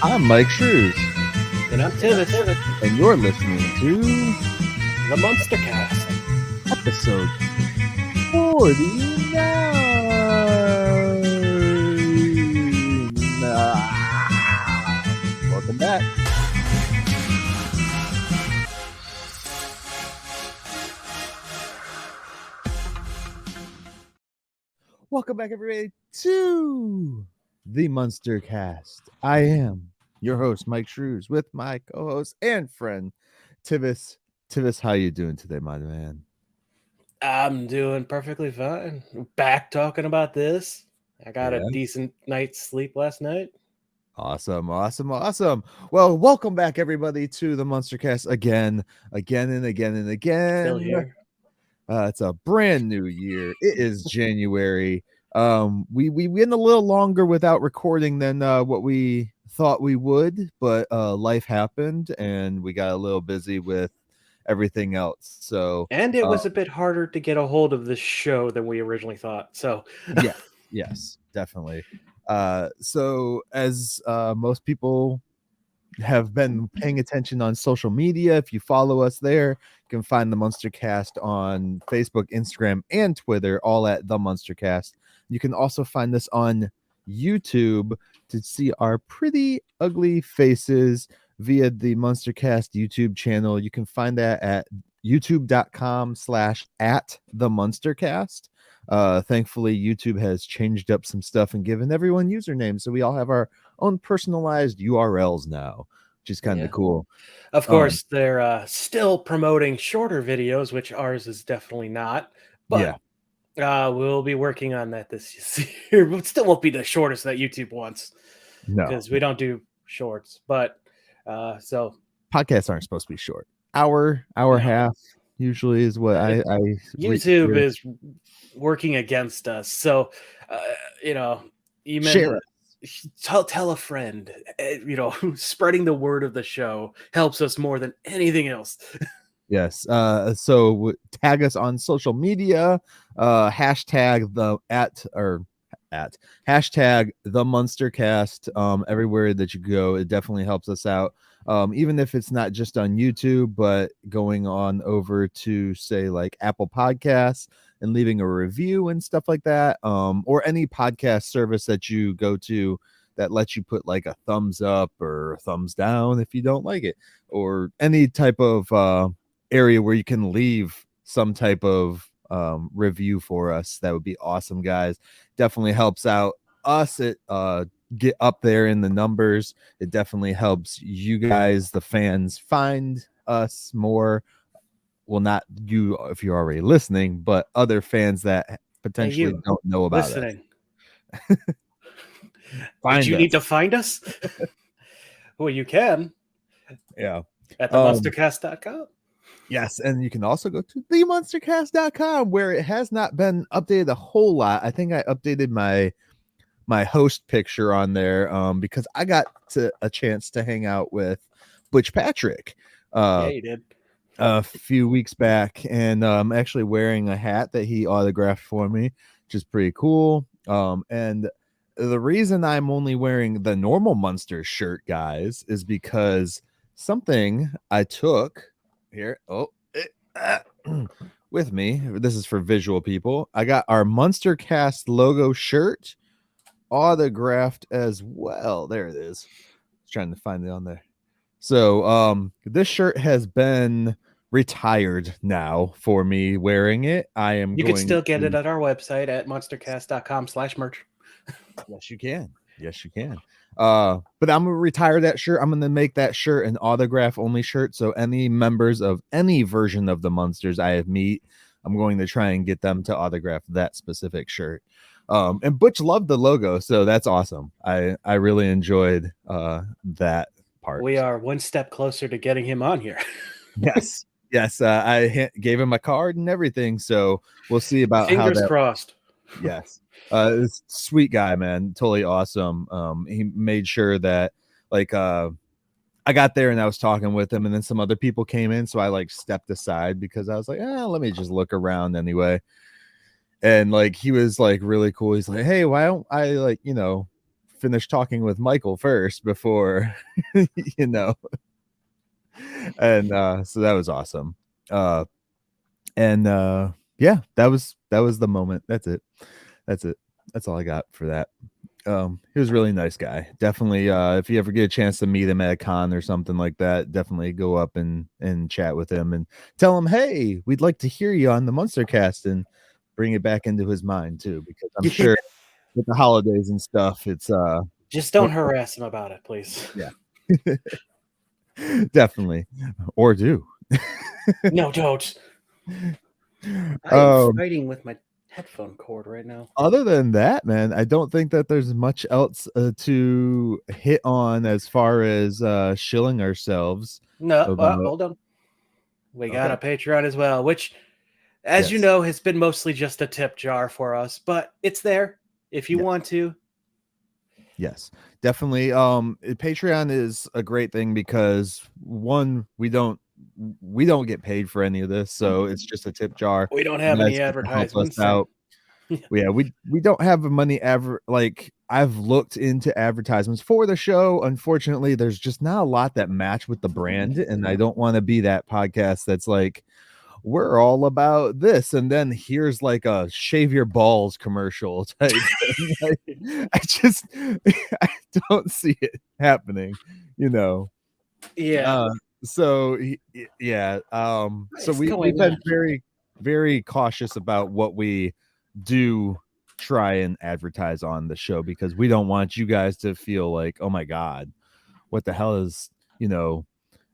I'm Myke Tivis, And I'm Tivis, and you're listening to the Munster Cast. episode 49. Welcome back. Welcome back, everybody, to the Munster Cast. I am your host, Myke Tivis, with my co-host and friend, Tivis. Tivis, how you doing today, my man? I'm doing perfectly fine. Back talking about this. I got a Yeah. decent night's sleep last night. Awesome. Well, welcome back, everybody, to the Munster Cast again. Still here. It's a brand new year. It is January. We went a little longer without recording than what we thought we would, but life happened and we got a little busy with everything else. So And it was a bit harder to get a hold of this show than we originally thought. So yes, definitely. So as most people have been paying attention on social media, if you follow us there, you can find the Munster Cast on Facebook, Instagram, and Twitter, all at the Munster Cast. You can also find us on YouTube to see our pretty ugly faces via the Munster Cast YouTube channel. You can find that at youtube.com/@themunstercast. Thankfully, YouTube has changed up some stuff and given everyone usernames, so we all have our own personalized URLs now, which is kind of cool. Of course, they're still promoting shorter videos, which ours is definitely not. But we'll be working on that this year. It still won't be the shortest that YouTube wants. No, because we don't do shorts. But so podcasts aren't supposed to be short. Hour half usually is what I YouTube is working against us. So you share it. Tell a friend. Spreading the word of the show helps us more than anything else. Yes. So tag us on social media. Hashtag hashtag the MunsterCast. Everywhere that you go, it definitely helps us out. Even if it's not just on YouTube, but going on over to say like Apple Podcasts and leaving a review and stuff like that, or any podcast service that you go to that lets you put like a thumbs up or a thumbs down if you don't like it, or any type of area where you can leave some type of review for us. That would be awesome, guys. Definitely helps out us. It get up there in the numbers. It definitely helps you guys, the fans, find us more. Well, not you if you're already listening, but other fans that potentially don't know about listening. us. Did you need to find us? Well, you can. Yeah. At themunstercast.com. Yes, and you can also go to themunstercast.com, where it has not been updated a whole lot. I think I updated my host picture on there because I got a chance to hang out with Butch Patrick. Yeah, you did. A few weeks back, and I'm actually wearing a hat that he autographed for me, which is pretty cool. And the reason I'm only wearing the normal Munster shirt, guys, is because something I took here with me. This is for visual people. I got our Munster Cast logo shirt autographed as well. There it is. I was trying to find it on there. So this shirt has been retired now for me wearing it. You can still get it at our website at munstercast.com/merch. Yes, you can. But I'm gonna retire that shirt. I'm gonna make that shirt an autograph only shirt. So any members of any version of the Munsters I have meet, I'm going to try and get them to autograph that specific shirt. And Butch loved the logo, so that's awesome. I really enjoyed that part. We are one step closer to getting him on here. Yes. I gave him a card and everything, so we'll see about fingers crossed. Yes. Sweet guy, man. Totally awesome. He made sure that I got there and I was talking with him, and then some other people came in, so I stepped aside because I was like, let me just look around anyway. And he was really cool. He's like, hey, why don't I finish talking with Michael first before, you know. And so that was awesome. And yeah, that was the moment. That's it. That's all I got for that. He was a really nice guy. Definitely, if you ever get a chance to meet him at a con or something like that, definitely go up and chat with him and tell him, hey, we'd like to hear you on the Munster Cast, and bring it back into his mind too, because I'm sure with the holidays and stuff, it's just don't harass him about it, please. Yeah. Definitely. Or do. No, don't. I'm fighting with my headphone cord right now. Other than that, man, I don't think that there's much else to hit on as far as shilling ourselves. No, hold on. We got a Patreon as well, which, as you know, has been mostly just a tip jar for us, but it's there if you want to. Yes, definitely. Patreon is a great thing because one, we don't get paid for any of this, so it's just a tip jar. We don't have any advertisements. Help us out. Yeah, we don't have money like I've looked into advertisements for the show. Unfortunately, there's just not a lot that match with the brand, and I don't want to be that podcast that's like, we're all about this, and then here's like a shave your balls commercial type thing. Like, I don't see it happening, you know. Yeah. So yeah. So we've been very, very cautious about what we do try and advertise on the show, because we don't want you guys to feel like, oh my god, what the hell is, you know,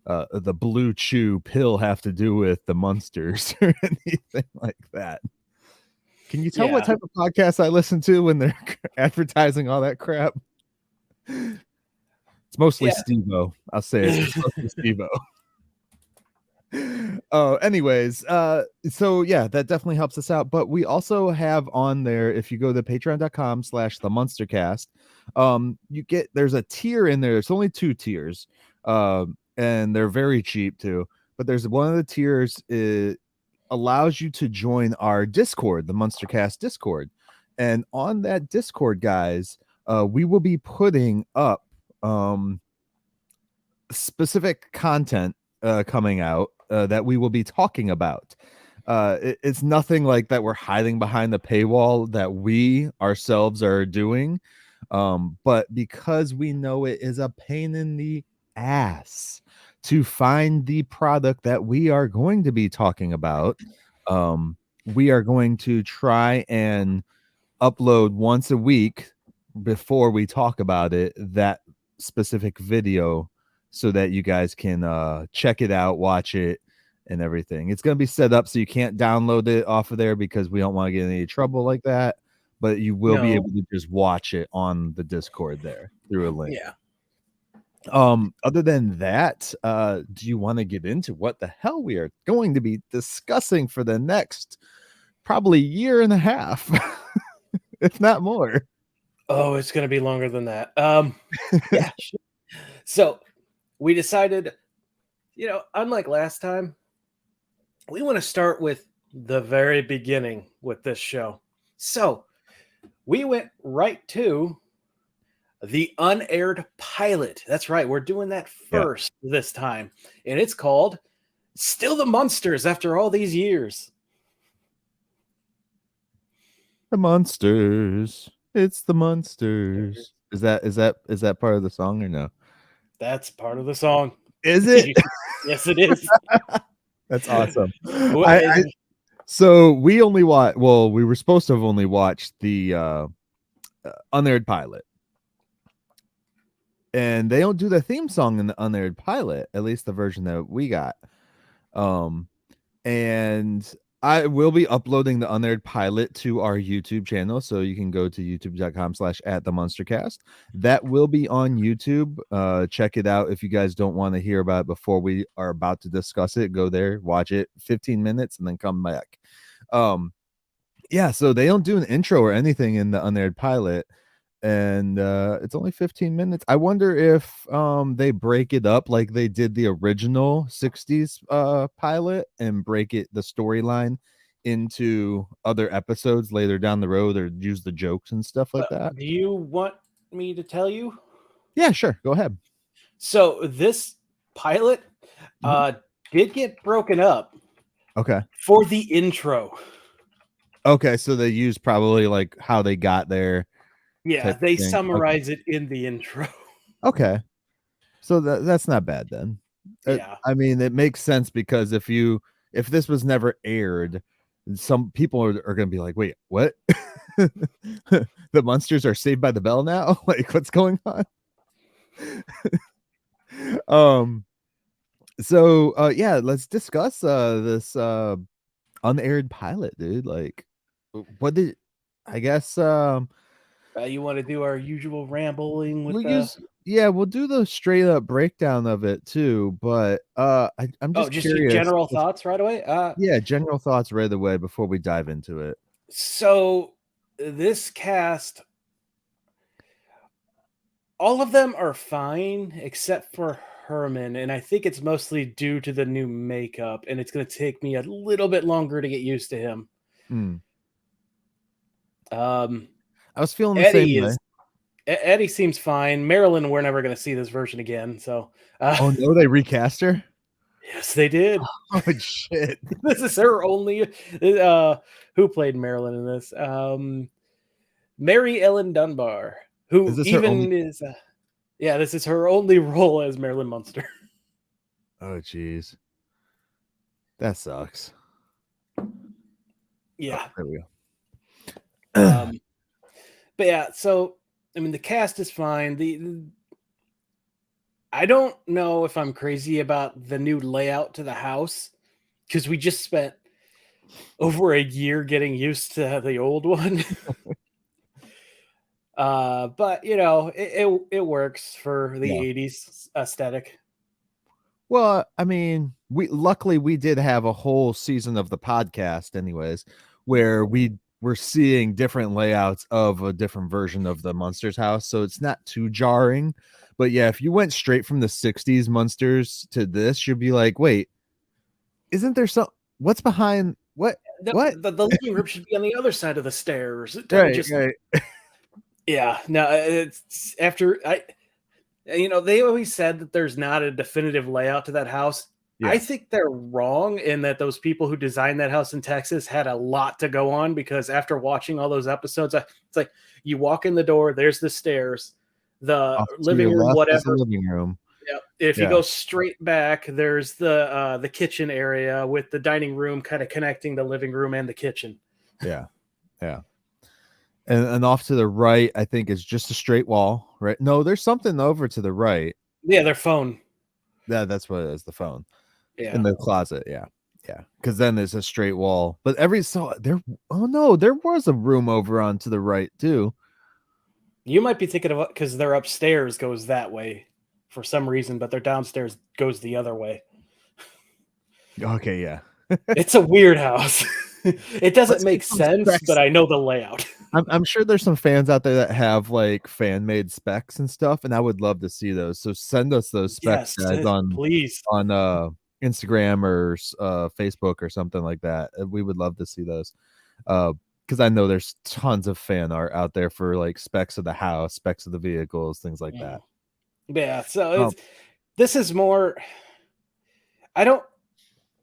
the Blue Chew pill have to do with the Munsters or anything like that. Can you tell what type of podcast I listen to when they're advertising all that crap? It's mostly Steve-O. I'll say it. It's mostly Steve-O. Oh, anyways, so yeah, that definitely helps us out. But we also have on there, if you go to patreon.com/themunstercast, there's a tier in there. There's only 2 tiers, and they're very cheap too. But there's one of the tiers, it allows you to join our Discord, the Munstercast Discord. And on that Discord, guys, we will be putting up specific content coming out that we will be talking about. It's nothing like that we're hiding behind the paywall that we ourselves are doing, but because we know it is a pain in the ass to find the product that we are going to be talking about, we are going to try and upload once a week before we talk about it, that specific video, so that you guys can check it out, watch it, and everything. It's going to be set up so you can't download it off of there, because we don't want to get in any trouble like that, but you will be able to just watch it on the Discord there through a link. Yeah. Other than that, do you want to get into what the hell we are going to be discussing for the next probably year and a half, if not more? Oh, it's going to be longer than that. Yeah. So we decided, unlike last time, we want to start with the very beginning with this show. So we went right to the unaired pilot. That's right. We're doing that first this time. And it's called Still the Munsters After All These Years. The Munsters. It's the Munsters. Is that part of the song or no? That's part of the song. Is it? Yes, it is. That's awesome. So we only watched. Well, we were supposed to have only watched the unaired pilot, and they don't do the theme song in the unaired pilot, at least the version that we got. And I will be uploading the unaired pilot to our YouTube channel, so you can go to youtube.com/@themunstercast. That will be on YouTube. Check it out if you guys don't want to hear about it before we are about to discuss it. Go there, watch it 15 minutes, and then come back. Yeah, so they don't do an intro or anything in the unaired pilot, and it's only 15 minutes. I wonder if they break it up like they did the original 60s pilot, and break the storyline into other episodes later down the road, or use the jokes and stuff like that. Do you want me to tell you? Yeah, sure. Go ahead. So this pilot did get broken up Okay. for the intro. Okay, so they use probably like how they got there Yeah, type they of thing. Okay. summarize it in the intro. Okay. So that's not bad then. Yeah. I mean, it makes sense because if this was never aired, some people are going to be like, "Wait, what? The Munsters are Saved by the Bell now? Like, what's going on?" um. So, yeah, let's discuss this unaired pilot, dude. Like, what did I guess? You want to do our usual rambling with We'll the use yeah, we'll do the straight up breakdown of it too, but I'm just just your curious. general thoughts right away? Yeah, general thoughts right away before we dive into it. So this cast, all of them are fine except for Herman, and I think it's mostly due to the new makeup, and it's going to take me a little bit longer to get used to him. Mm. Um, I was feeling the same way. Eddie seems fine. Marilyn, we're never going to see this version again. So, Oh no, they recast her? yes, they did. Oh shit. This is her only. Who played Marilyn in this? Mary Ellen Dunbar, Is who this her even only is. Yeah, this is her only role as Marilyn Munster. Oh jeez. That sucks. Yeah. Oh, there we go. But yeah, so I mean, the cast is fine. I don't know if I'm crazy about the new layout to the house because we just spent over a year getting used to the old one. But you know, it works for the Yeah. 80s aesthetic. Well, I mean, we did have a whole season of the podcast anyways, where we were seeing different layouts of a different version of the Munsters house, so it's not too jarring. But yeah, if you went straight from the 60s Munsters to this, you'd be like, "Wait, isn't there some what's behind what? What?" The living room should be on the other side of the stairs. Don't Right, just right. Yeah, no, it's after they always said that there's not a definitive layout to that house. I Yeah. think they're wrong in that those people who designed that house in Texas had a lot to go on because after watching all those episodes, it's like you walk in the door, there's the stairs, the Off to living your room, left is the whatever. living room. Yeah. If you Yeah. go straight back, there's the kitchen area with the dining room kind of connecting the living room and the kitchen. Yeah. Yeah. And off to the right, I think is just a straight wall, right? No, there's something over to the right. Yeah, their phone. Yeah, that's what it is, the phone. Yeah. In the closet, yeah. Yeah. Because then there's a straight wall. But oh no, there was a room over on to the right too. You might be thinking of because their upstairs goes that way for some reason, but their downstairs goes the other way. Okay, yeah. It's a weird house. It doesn't Let's make get some sense, specs. but I know the layout. I'm sure there's some fans out there that have like fan made specs and stuff, and I would love to see those. So send us those specs, Yes, guys, please. on Instagram or Facebook or something like that. We would love to see those. Because I know there's tons of fan art out there for like specs of the house, specs of the vehicles, things like that. Yeah, so this is more. I don't.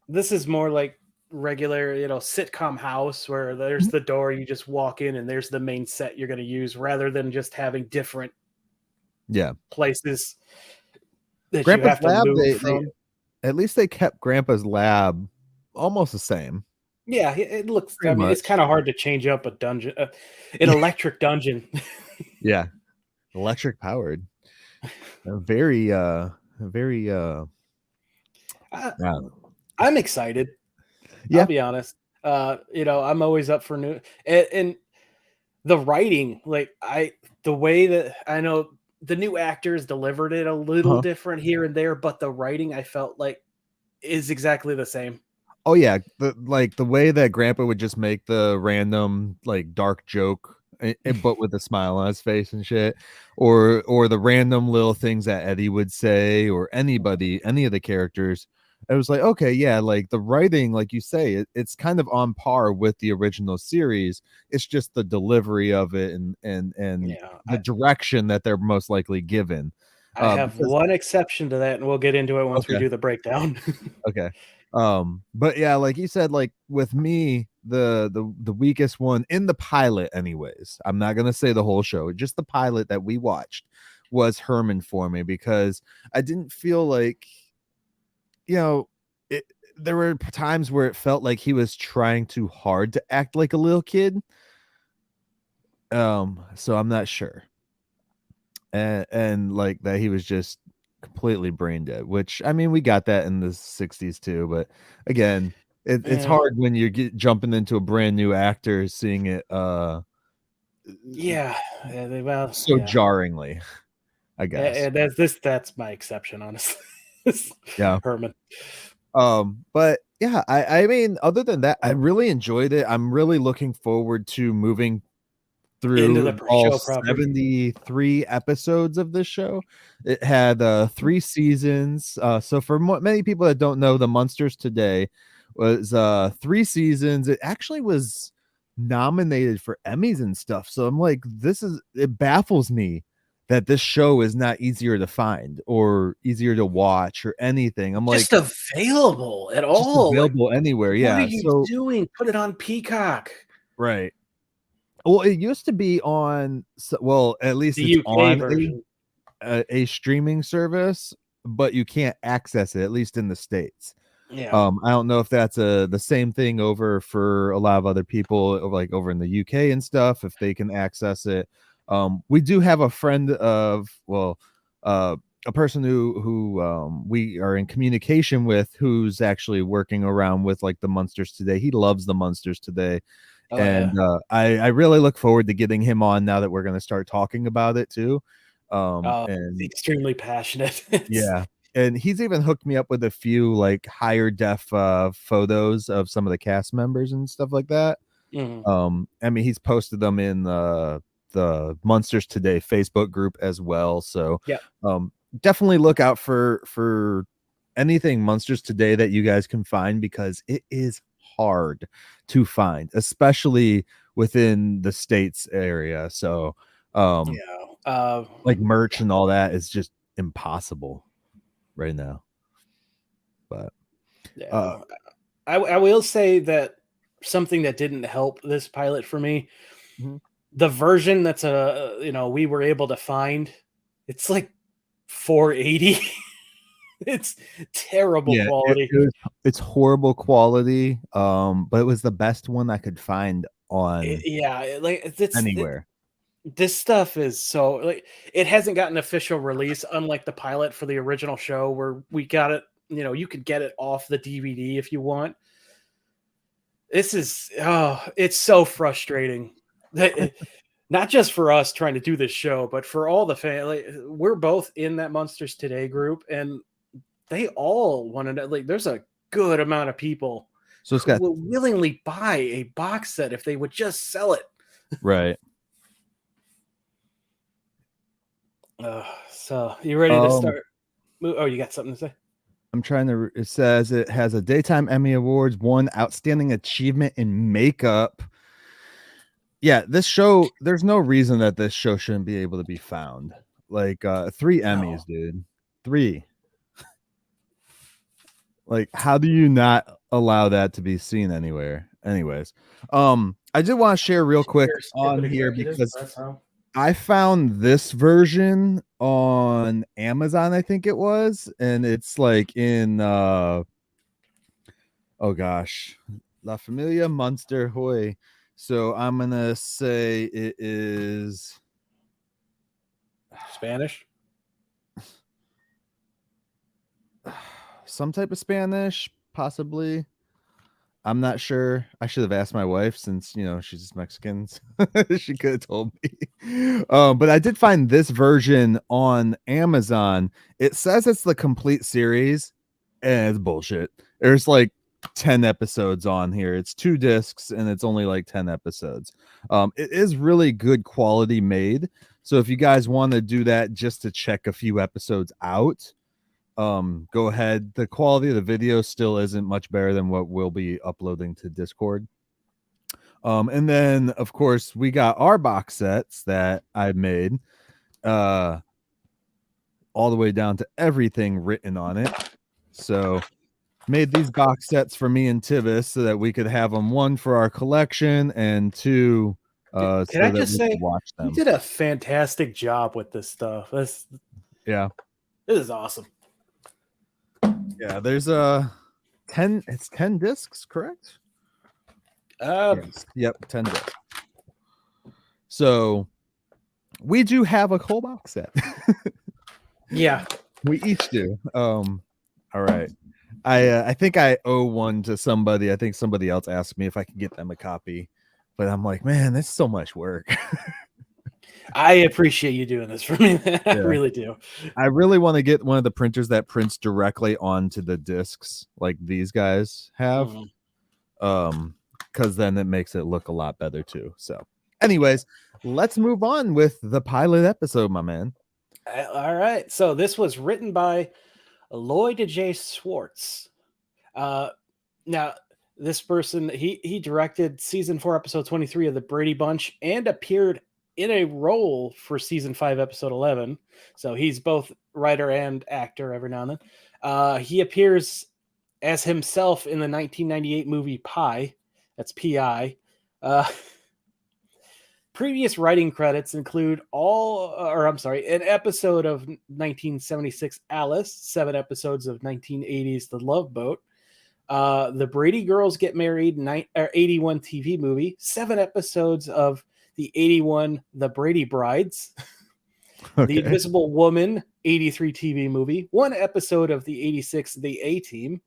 This is more like regular, sitcom house where there's the door, you just walk in, and there's the main set you're going to use, rather than just having different places that Grandpa's you have to lab, move they from. at least they kept Grandpa's lab almost the same. Yeah, it looks. Pretty I mean, much. it's kind of hard to change up a dungeon, an electric dungeon. Yeah, electric powered. Very. I'm excited. Yeah. I'll be honest. I'm always up for new and the writing. Like the way that I know the new actors delivered it a little different here and there, but the writing I felt like is exactly the same. Oh yeah, the way that Grandpa would just make the random like dark joke, but with a smile on his face and shit, or the random little things that Eddie would say, or any of the characters, It was like, okay, yeah, like the writing, like you say, it's kind of on par with the original series. It's just the delivery of it and Yeah, the direction that they're most likely given. I have Because one exception to that, and we'll get into it once we okay, do the breakdown. okay. But yeah, like you said, like with me, the weakest one in the pilot, anyways. I'm not gonna say the whole show, just the pilot that we watched was Herman for me because I didn't feel like, you know, it, there were times where it felt like he was trying too hard to act like a little kid. So I'm not sure. And like that he was just completely brain dead, which I mean we got that in the 60s too, but again, it's Yeah, hard when you're jumping into a brand new actor seeing it yeah, well, so yeah. jarringly, I guess. That's my exception, honestly. Yeah. Herman. But yeah, I mean, other than that, I really enjoyed it. I'm really looking forward to moving Into through the all show proper. 73 episodes of this show. It had 3 seasons. So for many people that don't know, the Munsters Today was 3 seasons. It actually was nominated for Emmys and stuff. So I'm like, it baffles me that this show is not easier to find or easier to watch or anything. I'm like, Just available at just all. Like, available anywhere. what are Yeah. you So doing? Put it on Peacock. right. Well, it used to be on, well, at least The it's UK on version. a streaming service, but you can't access it, at least in the States. Yeah. I don't know if that's the same thing over for a lot of other people, like over in the UK and stuff, if they can access it. We do have a friend of, well, a person who we are in communication with, who's actually working around with like the Munsters Today. He loves the Munsters Today, Oh yeah. and I really look forward to getting him on now that we're going to start talking about it too. And Extremely passionate. It's yeah, and he's even hooked me up with a few like higher def photos of some of the cast members and stuff like that. mhm. I mean, he's posted them in the Munsters Today Facebook group as well. So Yeah. definitely look out for anything Munsters Today that you guys can find, because it is hard to find, especially within the States area. So Yeah. like merch and all that is just impossible right now. But uh Yeah. I will say that something that didn't help this pilot for me, mhm. the version that's we were able to find, it's like 480. It's terrible Yeah, quality. it's horrible quality, but it was the best one I could find on Yeah, like anywhere. this stuff is so like it hasn't gotten official release, unlike the pilot for the original show where we got it. You could get it off the DVD if you want. This is it's so frustrating. Not just for us trying to do this show, but for all the fans. Like, we're both in that Monsters Today group, and they all wanted to. Like, there's a good amount of people So it's who got will willingly buy a box set if they would just sell it. right. So you ready to start? Oh, you got something to say? I'm trying to. It says it has a Daytime Emmy Awards, won Outstanding Achievement in Makeup. Yeah, this show. There's no reason that this show shouldn't be able to be found. Like 3 No. Emmys, dude. 3. Like, how do you not allow that to be seen anywhere? Anyways, I did want to share real quick They're on stupid here executives. because That's how. I found this version on Amazon, I think it was, and it's like in oh gosh, La Familia Munster Hoy. So I'm gonna say it is Spanish. some type of Spanish, possibly. I'm not sure. I should have asked my wife, since she's Mexican. She could have told me. But I did find this version on Amazon. It says it's the complete series, and it's bullshit. There's like 10 episodes on here. It's 2 discs, and it's only like 10 episodes. It is really good quality made. So if you guys want to do that just to check a few episodes out, go ahead. The quality of the video still isn't much better than what we'll be uploading to Discord. And then of course we got our box sets that I made, all the way down to everything written on it. So made these box sets for me and Tivis so that we could have them, one for our collection and two Can so I that just we say could watch you them. did a fantastic job with this stuff. This is awesome. Yeah, there's 10, it's 10 discs, correct? Yes. Yep, 10 discs. So we do have a whole box set. Yeah, we each do. All right. I think I owe one to somebody. I think somebody else asked me if I could get them a copy, but I'm like, man, that's so much work. I appreciate you doing this for me. I really do. I really want to get one of the printers that prints directly onto the discs like these guys have. Because then it makes it look a lot better too. So anyways, let's move on with the pilot episode, my man. All right. So this was written by Lloyd J. Scwartz. Now, this person, he directed season 4, episode 23 of The Brady Bunch and appeared in a role for season 5, episode 11. So he's both writer and actor every now and then. He appears as himself in the 1998 movie Pi. That's P.I. Previous writing credits include an episode of 1976 Alice, 7 episodes of 1980's The Love Boat, the Brady Girls Get Married 81 TV movie, 7 episodes of the 81 The Brady Brides, The Invisible Woman 83 TV movie, 1 episode of the 86 The A-Team,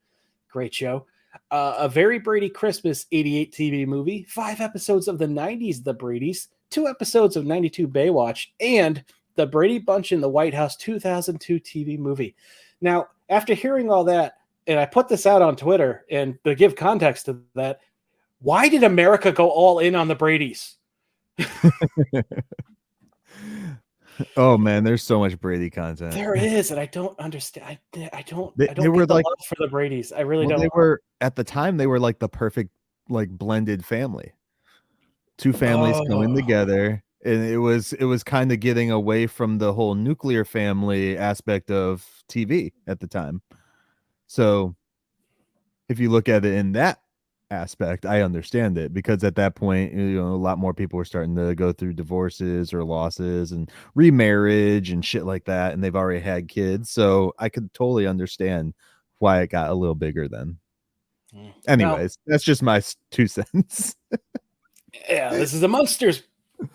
great show, A Very Brady Christmas 88 TV movie, 5 episodes of the 90s The Bradys, 2 episodes of 92 Baywatch, and The Brady Bunch in the White House 2002 TV movie. Now, after hearing all that, and I put this out on Twitter, and to give context to that, why did America go all in on the Bradys? Oh man, there's so much Brady content. There is, and I don't understand. I don't They get were the like, love for the Bradys. I really don't. They were at the time. They were like the perfect like blended family. 2 families coming together, and it was kind of getting away from the whole nuclear family aspect of TV at the time. So if you look at it in that aspect, I understand it, because at that point, a lot more people were starting to go through divorces or losses and remarriage and shit like that, and they've already had kids, so I could totally understand why it got a little bigger then. Anyways, that's just my 2 cents. Yeah, this is a Munsters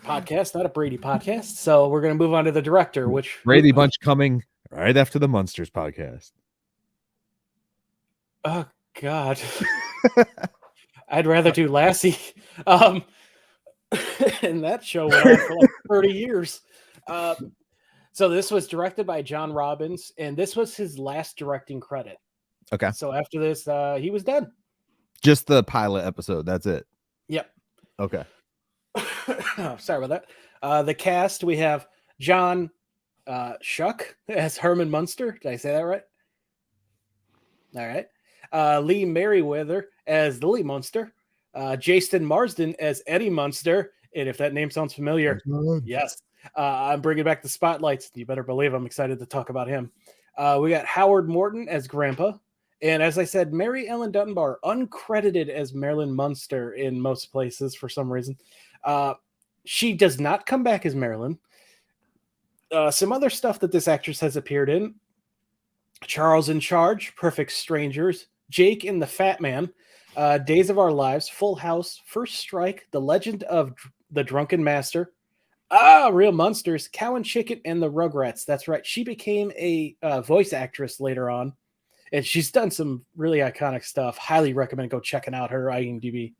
podcast, not a Brady podcast, so we're going to move on to the director, which Brady Bunch coming right after the Munsters podcast. Oh God. I'd rather do Lassie. And that show went on for like 30 years. So this was directed by John Robbins, and this was his last directing credit. Okay. So after this, he was done. Just the pilot episode. That's it. Yep. Okay. Sorry about that. The cast, we have John Schuck as Herman Munster. Did I say that right? All right. Lee Meriwether as Lily Munster, Jason Marsden as Eddie Munster, and if that name sounds familiar, yes, I'm bringing back the spotlights. You better believe I'm excited to talk about him. We got Howard Morton as Grandpa, and as I said, Mary Ellen Dunbar, uncredited as Marilyn Munster in most places for some reason. She does not come back as Marilyn. Some other stuff that this actress has appeared in: Charles in Charge, Perfect Strangers, Jake and the Fat Man, Days of Our Lives, Full House, First Strike, The Legend of the Drunken Master, Real Munsters, Cow and Chicken, and the Rugrats. That's right. She became a voice actress later on, and she's done some really iconic stuff. Highly recommend go checking out her IMDb.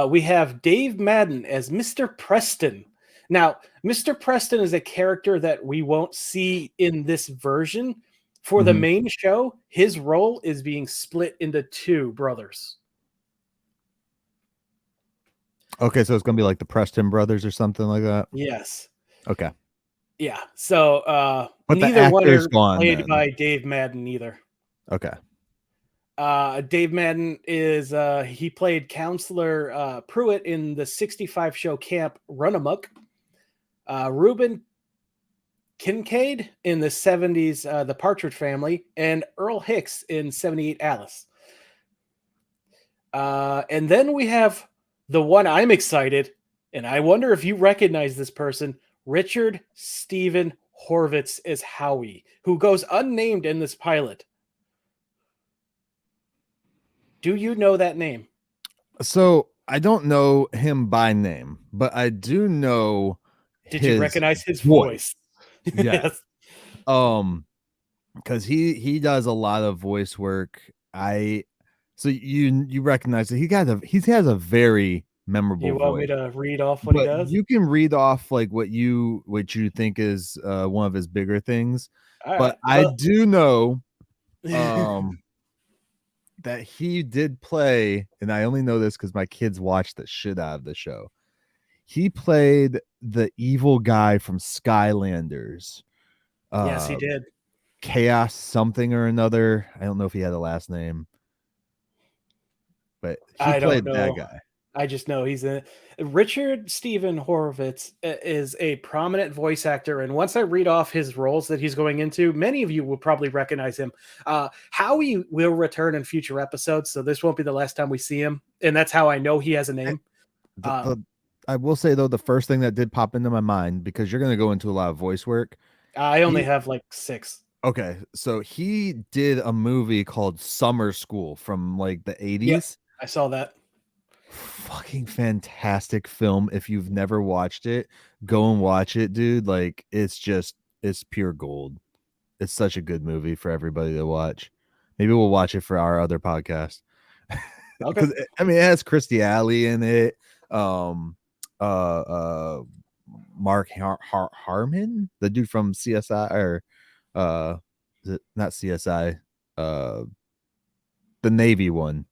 We have Dave Madden as Mr. Preston. Now, Mr. Preston is a character that we won't see in this version. For the main show, his role is being split into 2 brothers. Okay, so it's going to be like the Preston brothers or something like that? Yes. Okay. Yeah. So But the Neither one actor's are gone played then. by Dave Madden either. Okay. Dave Madden is he played Counselor Pruitt in the 65 show Camp Run Amok. Reuben Kincaid in the 70s The Partridge Family, and Earl Hicks in 78 Alice. And then we have the one I'm excited, and I wonder if you recognize this person, Richard Stephen Horvitz as Howie, who goes unnamed in this pilot. Do you know that name? So I don't know him by name, but I do know Did you his recognize his voice. voice? Yes. Yes. Because he does a lot of voice work. So you recognize that he has a very memorable You want me voice. to read off what he But does? you can read off like what you think is one of his bigger things. All But right. I Well, do know that he did play, and I only know this because my kids watched the shit out of the show. He played the evil guy from Skylanders. yes, he did. Chaos something or another. I don't know if he had a last name, but he I don't played that know. guy. I just know he's a Richard Stephen Horvitz is a prominent voice actor, and once I read off his roles that he's going into, many of you will probably recognize him. Howie will return in future episodes, so this won't be the last time we see him, and that's how I know he has a name. I will say though, the first thing that did pop into my mind, because you're going to go into a lot of voice work. I only have like 6. Okay, so he did a movie called Summer School from like the 80s. Yep, I saw that. Fucking fantastic film. If you've never watched it, go and watch it, dude. Like it's pure gold. It's such a good movie for everybody to watch. Maybe we'll watch it for our other podcast. Okay. Because I mean, it has Christy Alley in it. Mark Harmon, the dude from CSI, or is it not CSI? The Navy one.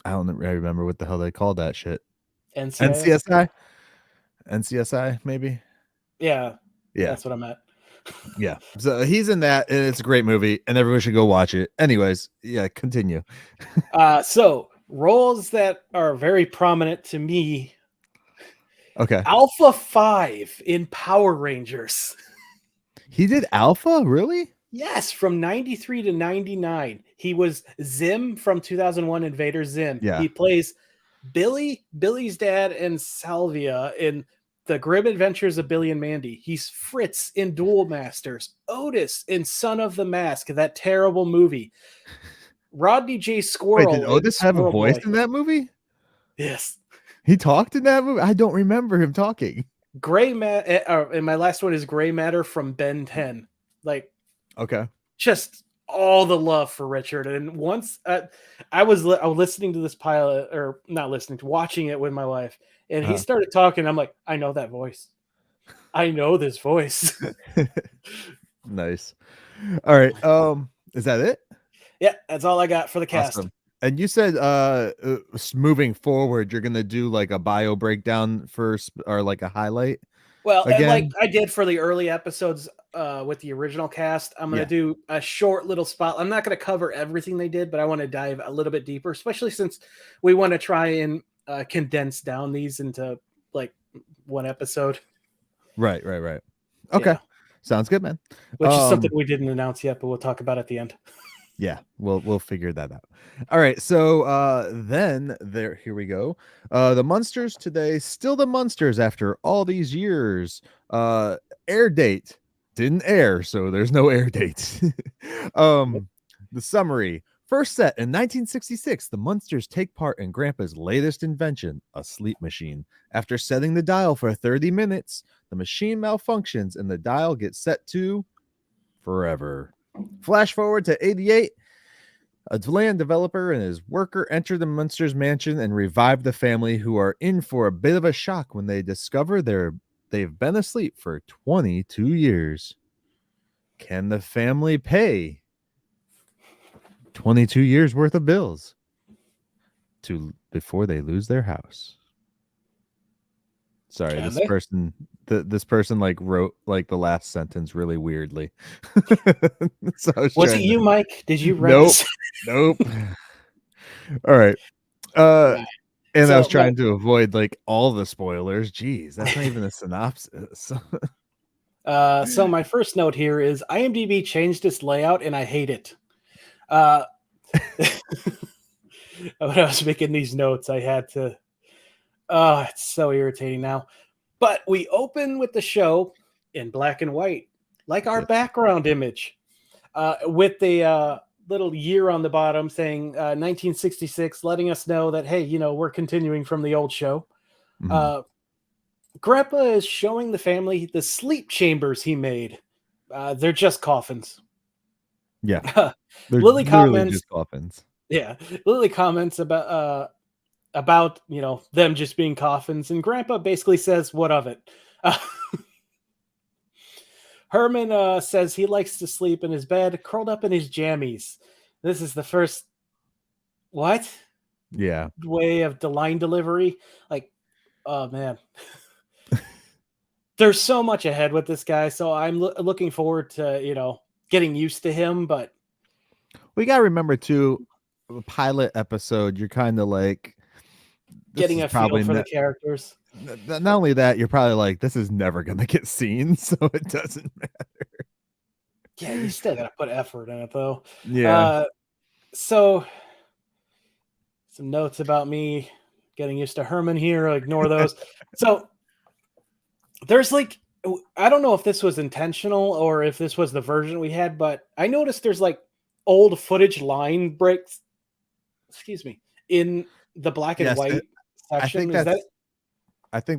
I don't remember what the hell they called that shit. NCIS? NCSI, maybe. Yeah, Yeah, that's what I'm at. yeah. So he's in that, and it's a great movie, and everyone should go watch it. Anyways, yeah, continue. So roles that are very prominent to me. Okay. Alpha 5 in Power Rangers. He did Alpha, really? Yes, from 93 to 99. He was Zim from 2001 Invader Zim. Yeah. He plays Billy's dad, and Salvia in The Grim Adventures of Billy and Mandy. He's Fritz in Duel Masters. Otis in Son of the Mask, that terrible movie. Rodney J. Squirrel. Wait, did Otis have a voice in that movie? Yes. He talked in that movie? I don't remember him talking. And my last one is Gray Matter from Ben 10. Like, okay, just all the love for Richard. And once I was listening to this pilot, or not listening to, watching it with my wife, and he started talking. I'm like, I know that voice. I know this voice. Nice. All right. Is that it? Yeah, that's all I got for the cast. Awesome. And you said moving forward, you're gonna do like a bio breakdown first, or like a highlight. Well, again? like I did for the early episodes with the original cast, I'm going to do a short little spot. I'm not going to cover everything they did, but I want to dive a little bit deeper, especially since we want to try and condense down these into like one episode. Right. Okay. Yeah. Sounds good, man. Which is something we didn't announce yet, but we'll talk about at the end. Yeah, we'll figure that out. All right, so then here we go. The Munsters today, still the Munsters after all these years. Air date didn't air, so there's no air dates. The summary. First set in 1966, the Munsters take part in Grandpa's latest invention, a sleep machine. After setting the dial for 30 minutes, the machine malfunctions and the dial gets set to forever. Flash forward to 88. A land developer and his worker enter the Munsters mansion and revive the family, who are in for a bit of a shock when they discover they've been asleep for 22 years. Can the family pay 22 years worth of bills before they lose their house? Sorry, person this person like wrote like the last sentence really weirdly. So I was Was it trying you, to. Myke? Did you write Nope. this? Nope. All right. Right. And I was So my trying to avoid like all the spoilers. Jeez, that's not even a synopsis. so my first note here is IMDb changed its layout and I hate it. Uh, when I was making these notes, I had to. Oh, it's so irritating now. But we open with the show in black and white, like our Yes. background image, with the little year on the bottom saying 1966, letting us know that, hey, we're continuing from the old show. Mhm. Uh, Grandpa is showing the family the sleep chambers he made. They're just coffins. Yeah. They're Lily literally comments, just coffins. yeah, Lily comments about them just being coffins, and Grandpa basically says, "What of it?" Uh, Herman says he likes to sleep in his bed, curled up in his jammies. This is the first what Yeah. way of the line delivery. Like, oh man, there's so much ahead with this guy. So I'm looking forward to getting used to him. But We gotta remember too, the pilot episode, you're kind of like, this getting is a feel probably for the characters. not only that, you're probably like, this is never gonna get seen, so it doesn't matter. Yeah, you still got to put effort in it though. Yeah. Uh, so some notes about me getting used to Herman here. Ignore those. So there's like, I don't know if this was intentional or if this was the version we had, but I noticed there's like old footage line breaks. Excuse me, in the black and Yes, white I section. think Is that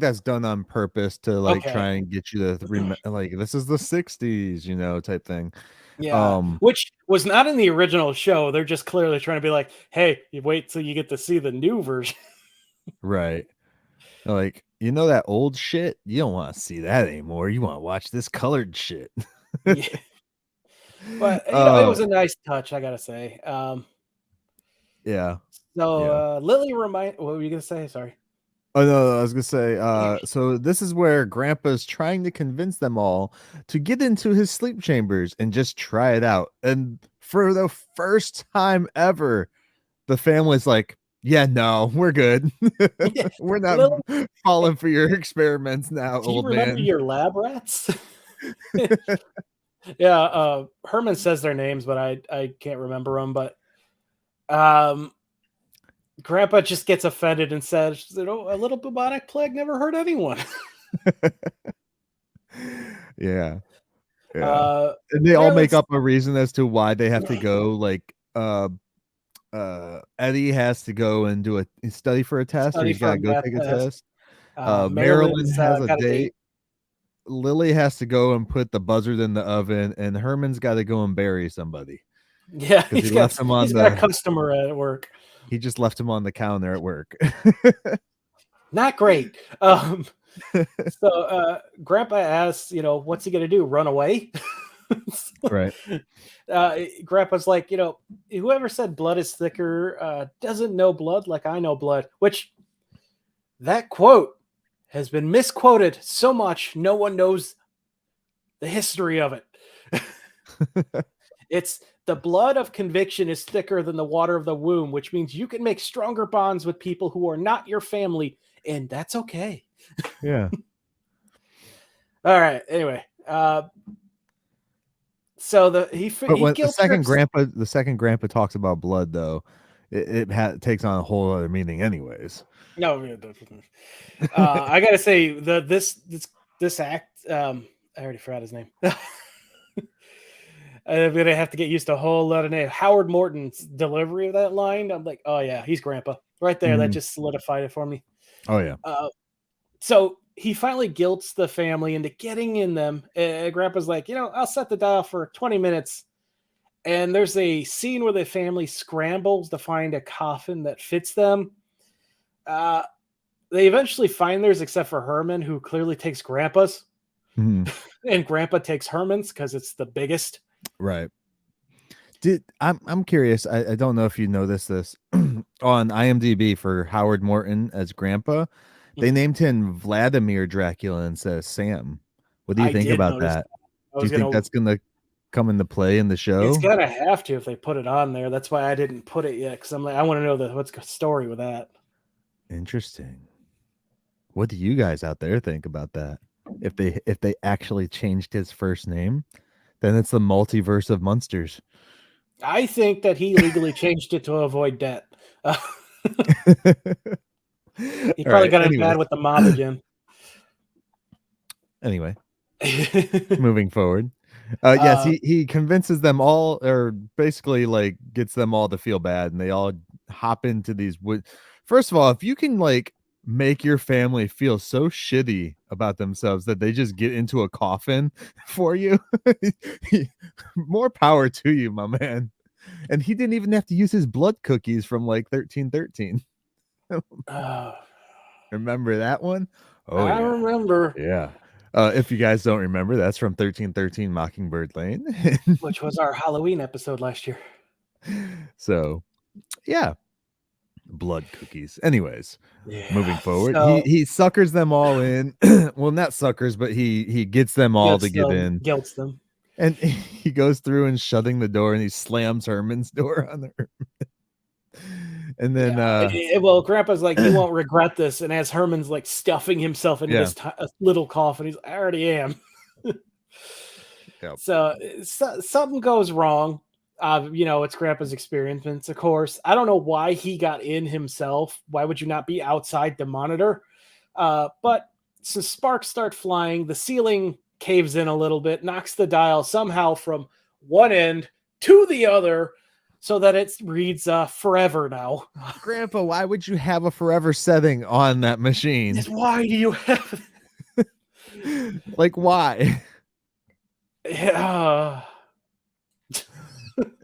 that's done on purpose to like okay? try and get you to like this is the 60s, type thing. Yeah, Um, which was not in the original show. They're just clearly trying to be like, hey, you wait till you get to see the new version. right. Like, that old shit, you don't want to see that anymore. You want to watch this colored shit. Yeah. But it uh was a nice touch, I gotta say. yeah. So Yeah. Lily remind what were you gonna say? Sorry. Oh no, I was gonna say, so this is where Grandpa's trying to convince them all to get into his sleep chambers and just try it out. And for the first time ever, the family's like, yeah, no, we're good. Yeah. We're not Lily, falling for your experiments now, do you old remember man. your lab rats? Yeah, Herman says their names, but I can't remember them. But um, Grandpa just gets offended and says, "A little bubonic plague never hurt anyone." Yeah. Yeah. And they all make Marilyn's up a reason as to why they have to go. Like, Eddie has to go and do a study for a test, or study he's for got a to go math take a test. test. Marilyn Marilyn's has a got a date. date. Lily has to go and put the buzzard in the oven, and Herman's got to go and bury somebody Yeah, because he left him on he's got a the. customer at work. He just left him on the counter at work. Not great. So Grandpa asks, what's he gonna do? Run away? Right. Grandpa's like, whoever said blood is thicker doesn't know blood like I know blood. Which that quote has been misquoted so much, no one knows the history of it. It's the blood of conviction is thicker than the water of the womb, which means you can make stronger bonds with people who are not your family, and that's okay. Yeah. All right. Anyway, so But he when guilt trips. the second grandpa talks about blood, though, it takes on a whole other meaning, anyways. No, I gotta say this act. I already forgot his name. I'm gonna have to get used to a whole lot of name. Howard Morton's delivery of that line. I'm like, oh yeah, he's Grandpa right there. That Mhm. just solidified it for me. Oh yeah. So he finally guilts the family into getting in them. Grandpa's like, I'll set the dial for 20 minutes. And there's a scene where the family scrambles to find a coffin that fits them. Uh, they eventually find theirs, except for Herman, who clearly takes Grandpa's, Mhm. and Grandpa takes Herman's because it's the biggest. Right. I'm curious. I don't know if you noticed this on IMDb for Howard Morton as Grandpa. They named him Vladimir Dracula instead of Sam. What do you I think did about notice that? that. I Do you was think gonna. that's gonna come into play in the It's show? gonna have to if they put it on there. That's why I didn't put it yet, because I'm like, I want to know what's the story with that. Interesting. What do you guys out there think about that? If they actually changed his first name, then it's the multiverse of Munsters. I think that he legally changed it to avoid debt. He All probably right. got in Anyways. bad with the mob again. Anyway, moving forward. Yes, he convinces them all, or basically like gets them all to feel bad, and they all hop into these wood. First of all, if you can like make your family feel so shitty about themselves that they just get into a coffin for you, more power to you, my man. And he didn't even have to use his blood cookies from like 1313. Remember that one? Oh I yeah. remember. Yeah. If you guys don't remember, that's from 1313 Mockingbird Lane. Which was our Halloween episode last year. So, yeah, blood cookies. Anyways, moving Yeah. forward, So he suckers them all in. Well, not suckers, but he gets them all to get in, guilts them. and he goes through and shutting the door, and he slams Herman's door on there. And then, well, Grandpa's like, you won't regret this, and as Herman's like stuffing himself into yeah, this little coffin, he's, I already am. Yep. So something goes wrong. It's Grandpa's experiments, of course. I don't know why he got in himself. Why would you not be outside the monitor? But so sparks start flying. The ceiling caves in a little bit, knocks the dial somehow from one end to the other, so that it reads forever now. Grandpa, why would you have a forever setting on that machine? Why do you have? Like, why? Yeah.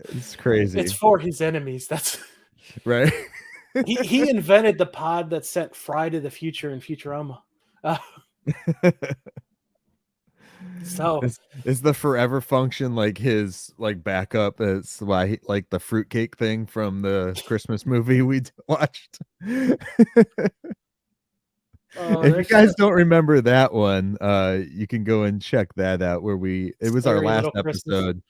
It's crazy. It's for his enemies. That's right. he invented the pod that sent Fry to the future in Futurama. So is the forever function like his like backup? It's why he, like the fruitcake thing from the Christmas movie we watched. If you guys don't remember that one, you can go and check that out. It was our last episode.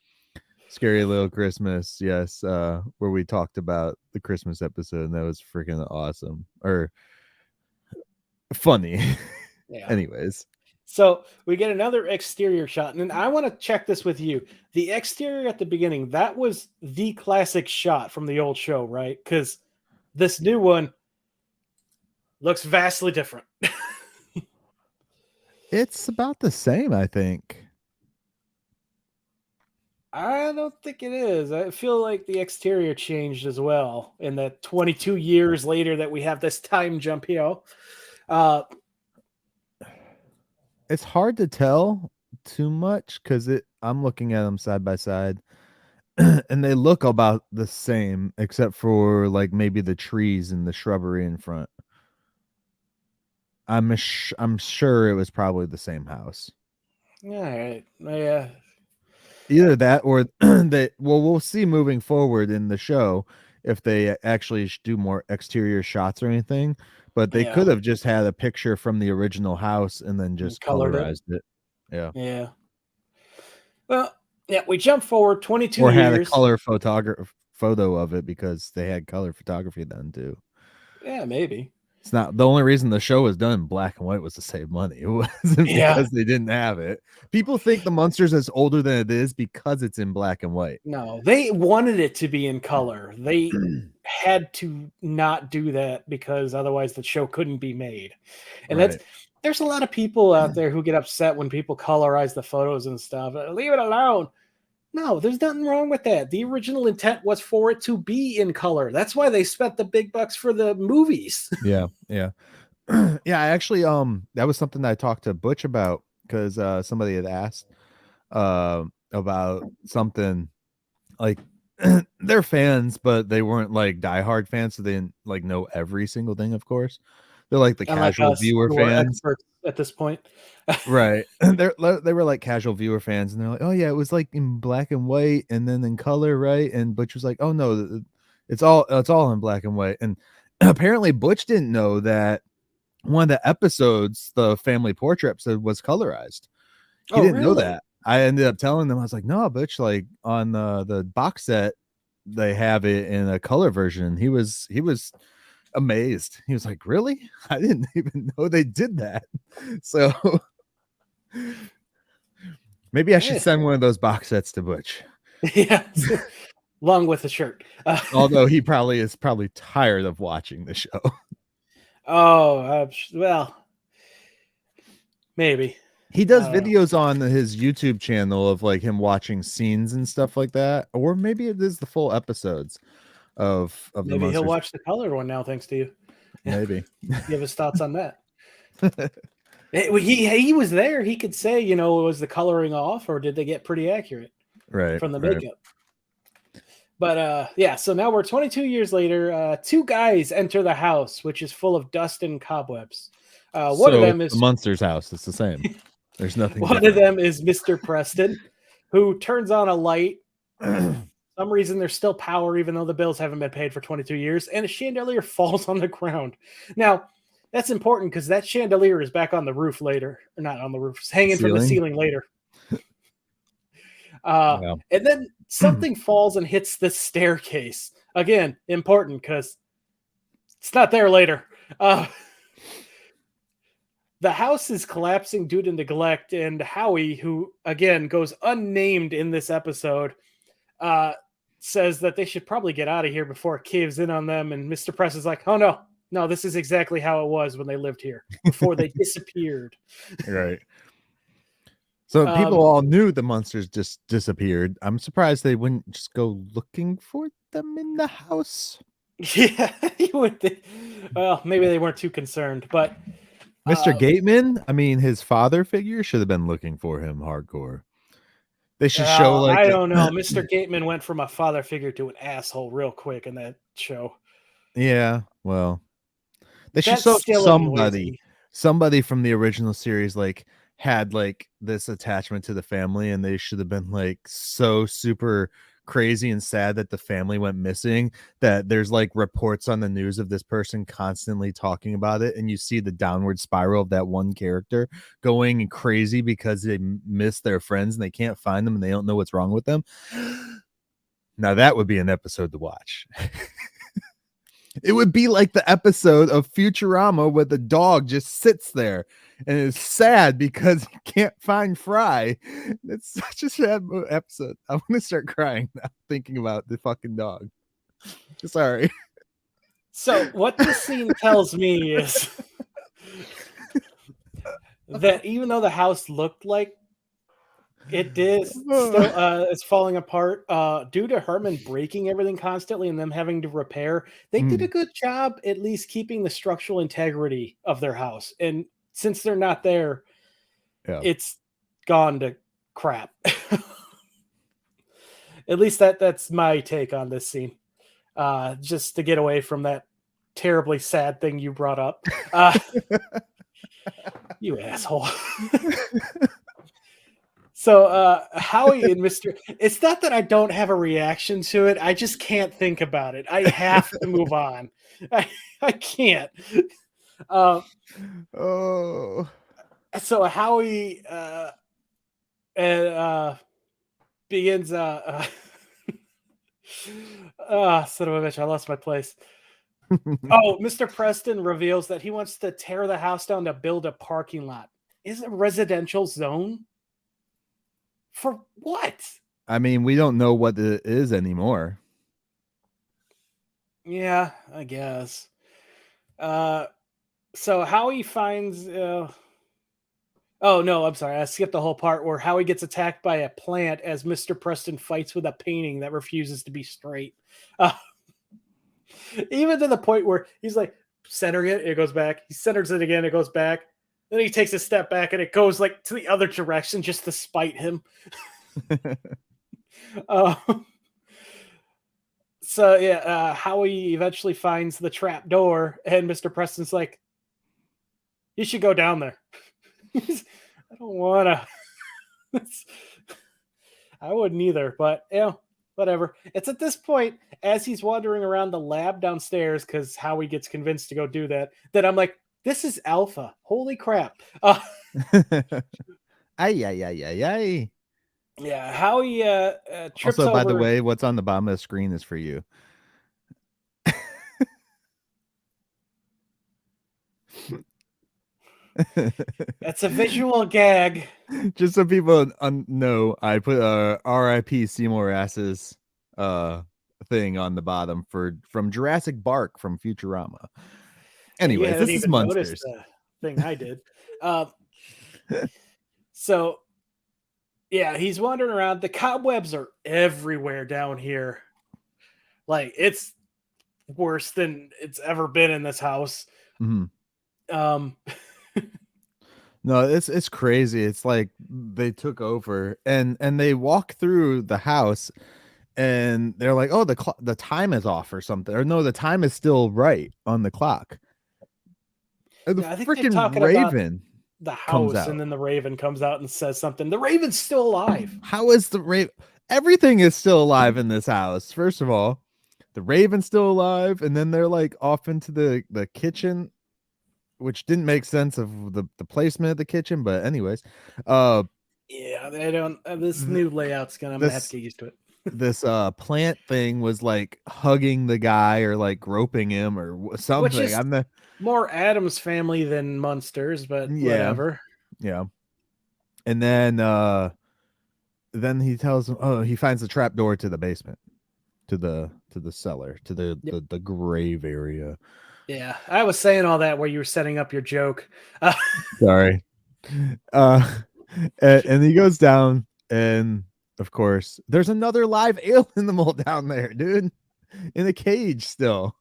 Scary Little Christmas, yes, where we talked about the Christmas episode, and that was freaking awesome or funny. Yeah. Anyways, so we get another exterior shot, and I want to check this with you. The exterior at the beginning, that was the classic shot from the old show, right? Because this new one looks vastly different. it's about the same, I think. I don't think it is. I feel like the exterior changed as well in the 22 years later that we have this time jump here. It's hard to tell too much because I'm looking at them side by side and they look about the same except for like maybe the trees and the shrubbery in front. I'm sure it was probably the same house. All right. Yeah. Either that or we'll see moving forward in the show if they actually do more exterior shots or anything, but they could have just had a picture from the original house and then just colorized it. Yeah. Yeah. Well, yeah, we jump forward 22 or years. had a color photo of it because they had color photography then too. Yeah, maybe. It's not the only reason the show was done in black and white was to save money. It wasn't because they didn't have it. People think the Munsters is older than it is because it's in black and white. No, they wanted it to be in color. They had to not do that because otherwise the show couldn't be made. And there's a lot of people out there who get upset when people colorize the photos and stuff. Leave it alone. No, there's nothing wrong with that. The original intent was for it to be in color. That's why they spent the big bucks for the movies. Yeah. Yeah, I actually that was something that I talked to Butch about because somebody had asked about something like they're fans, but they weren't like diehard fans, so they didn't like know every single thing, of course. They're like the casual viewer fans at this point. Right. They were like casual viewer fans, and they're like, oh yeah, it was like in black and white and then in color, right? And Butch was like, oh no, it's all in black and white. And apparently Butch didn't know that one of the episodes, the family portrait episode, was colorized. He Oh, didn't know really? that. I ended up telling them, I was like, no, bitch, like on the box set, they have it in a color version. He was amazed. He was like, really? I didn't even know they did that. So maybe I should send one of those box sets to Butch. Yeah, along with the shirt. Although he is probably tired of watching the show. Oh, well, maybe. He does videos on his YouTube channel of like him watching scenes and stuff like that, or maybe it is the full episodes of the Maybe he'll Munsters. watch the color one now, thanks to you. Maybe. Give his thoughts on that. He was there. He could say, you know, was the coloring off, or did they get pretty accurate from the makeup? But yeah, so now we're 22 years later. Two guys enter the house, which is full of dust and cobwebs. One of them is the Munsters' house. It's the same. There's nothing. One of them is Mr. Preston, who turns on a light. For some reason, there's still power, even though the bills haven't been paid for 22 years, and a chandelier falls on the ground. Now, that's important because that chandelier is back on the roof later. Or not on the roof. It's hanging from the ceiling later. Wow. And then something falls and hits the staircase. Again, important because it's not there later. The house is collapsing due to neglect, and Howie, who, again, goes unnamed in this episode, says that they should probably get out of here before it caves in on them, and Mr. Press is like, oh, no, this is exactly how it was when they lived here, before they disappeared. Right. So people all knew the monsters just disappeared. I'm surprised they wouldn't just go looking for them in the house. Yeah, you would think. Well, maybe they weren't too concerned, but... Mr. Gateman, I mean, his father figure should have been looking for him hardcore. They should show like... I don't know. Mr. Gateman went from a father figure to an asshole real quick in that show. Yeah, well... They should show somebody from the original series like had like this attachment to the family, and they should have been like so super crazy and sad that the family went missing that there's like reports on the news of this person constantly talking about it, and you see the downward spiral of that one character going crazy because they miss their friends and they can't find them and they don't know what's wrong with them. Now that would be an episode to watch. It would be like the episode of Futurama where the dog just sits there and is sad because he can't find Fry. It's such a sad episode. I want to start crying now thinking about the fucking dog. Sorry. So what this scene tells me is that even though the house looked like it did, still it's falling apart due to Herman breaking everything constantly and them having to repair. They did a good job at least keeping the structural integrity of their house. And since they're not there, it's gone to crap. At least that's my take on this scene. Just to get away from that terribly sad thing you brought up. You asshole. So Howie and Mr. It's not that I don't have a reaction to it. I just can't think about it. I have to move on. I can't. So Howie begins son of a bitch, I lost my place. Mr. Preston reveals that he wants to tear the house down to build a parking lot. Is it a residential zone? For what? I mean, we don't know what it is anymore. Yeah, I guess. So Howie finds... oh, no, I'm sorry. I skipped the whole part where Howie gets attacked by a plant as Mr. Preston fights with a painting that refuses to be straight. Even to the point where he's like, centering it goes back. He centers it again, it goes back. Then he takes a step back and it goes like to the other direction just to spite him. So yeah, Howie eventually finds the trap door and Mr. Preston's like, you should go down there. I don't want to. I wouldn't either, but whatever. It's at this point, as he's wandering around the lab downstairs, because Howie gets convinced to go do that, that I'm like, This is alpha. Holy crap. Ay. Yeah, how he trips Also, by the over. way, what's on the bottom of the screen is for you. That's a visual gag. Just so people know, I put R.I.P. Seymour Ass's thing on the bottom from Jurassic Bark from Futurama. Yeah, you Anyways, haven't this is even noticed Munsters. the thing I did. So yeah, he's wandering around. The cobwebs are everywhere down here. Like it's worse than it's ever been in this house. Mm-hmm. Um, No, it's crazy. It's like they took over and they walk through the house and they're like, "Oh, the time is off or something." Or no, the time is still right on the clock. And the I think they're freaking talking about raven the comes house, out. and then the raven comes out and says something. The raven's still alive. How is the raven? Everything is still alive in this house. First of all, the raven's still alive, and then they're like off into the kitchen, which didn't make sense of the placement of the kitchen. But anyways, Yeah, they don't. This th- new layout's gonna. I'm gonna have to this get used to it. this plant thing was like hugging the guy or like groping him or Which something. is I'm the more Adam's family than Munsters, but yeah whatever. yeah. And then he tells him, oh, he finds the trap door to the basement, to the cellar, to Yep. the grave area. Yeah, I was saying all that where you were setting up your joke. Sorry. And he goes down, and of course, there's another live animal down there, dude, in a cage still.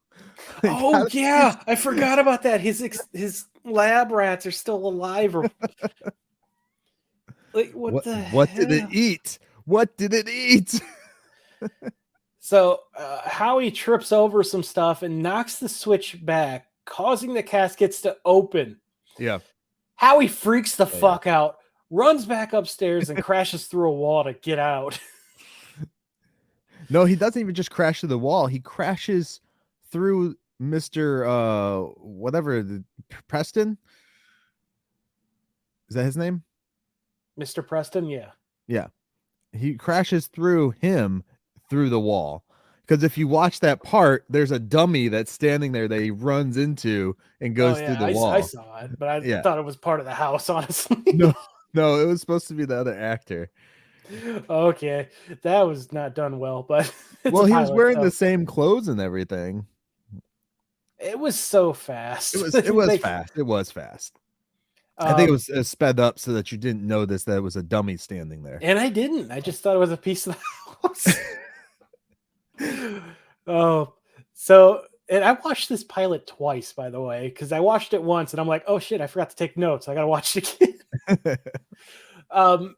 Like, Oh yeah, I forgot about that. His lab rats are still alive. Or like what the what did it hell? eat? What did it eat? So Howie trips over some stuff and knocks the switch back, causing the caskets to open. Yeah. Howie freaks the Oh, fuck out, runs back upstairs, and crashes through a wall to get out. No, he doesn't even just crash through the wall. He crashes through Mr. Whatever, Preston. Is that his name? Mr. Preston, yeah. Yeah. He crashes through him through the wall. Because if you watch that part, there's a dummy that's standing there that he runs into and Oh goes through yeah, the wall. I saw it, but I Yeah. thought it was part of the house, honestly. No, it was supposed to be the other actor. Okay, that was not done well, but Well, he was pilot, wearing so. the same clothes and everything. It was so fast. It was fast. It was fast. I think it was sped up so that you didn't notice that it was a dummy standing there. And I didn't. I just thought it was a piece of the house. Oh, so and I watched this pilot twice, by the way, because I watched it once and I'm like, oh shit, I forgot to take notes. I gotta watch it again.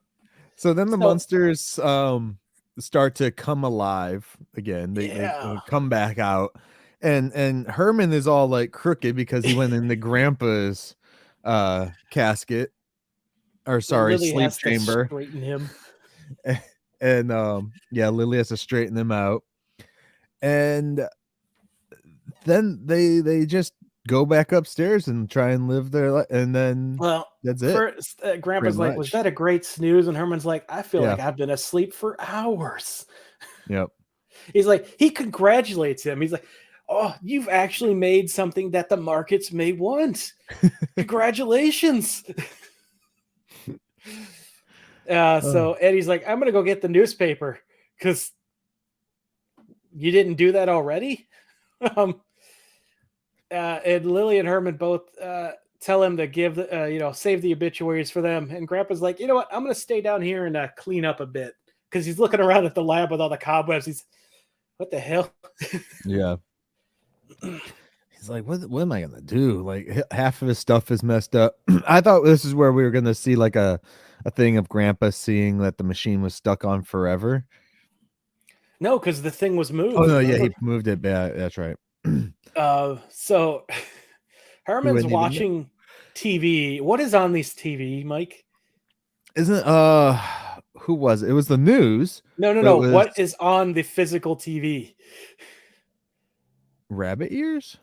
So then the Munsters start to come alive again. They come back out, and Herman is all like crooked because he went into Grandpa's casket, or sorry, Lily sleep has chamber. to straighten him. And yeah, Lily has to straighten him out. And then they just go back upstairs and try and live their life, and then that's it. First, Grandpa's like, was that a great snooze? And Herman's like, I feel like I've been asleep for hours. Yep. He's like, he congratulates him. He's like, oh, you've actually made something that the markets may want. Congratulations. So Eddie's like, I'm gonna go get the newspaper because you didn't do that already. And Lily and Herman both tell him to give save the obituaries for them. And Grandpa's like, you know what? I'm gonna stay down here and clean up a bit because he's looking around at the lab with all the cobwebs. He's, what the hell? Yeah. He's like, what am I gonna do? Like half of his stuff is messed up. I thought this is where we were gonna see like a thing of Grandpa seeing that the machine was stuck on forever. No, because the thing was moved. Oh no, yeah, he moved it back. That's right. So Herman's watching TV. What is on this TV, Mike? Isn't who was it? It was the news. No. What is on the physical TV? Rabbit ears?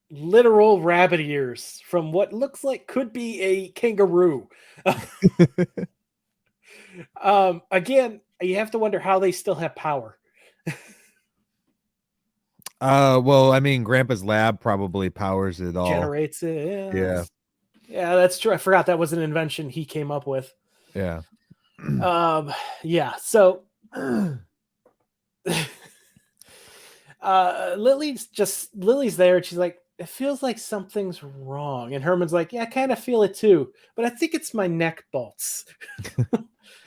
literal rabbit ears from what looks like could be a kangaroo. Again, you have to wonder how they still have power. Well, I mean, Grandpa's lab probably powers it all. Generates it. Yeah, that's true. I forgot that was an invention he came up with. Yeah. Yeah. So Lily's there and she's like, it feels like something's wrong. And Herman's like, yeah, I kind of feel it too, but I think it's my neck bolts.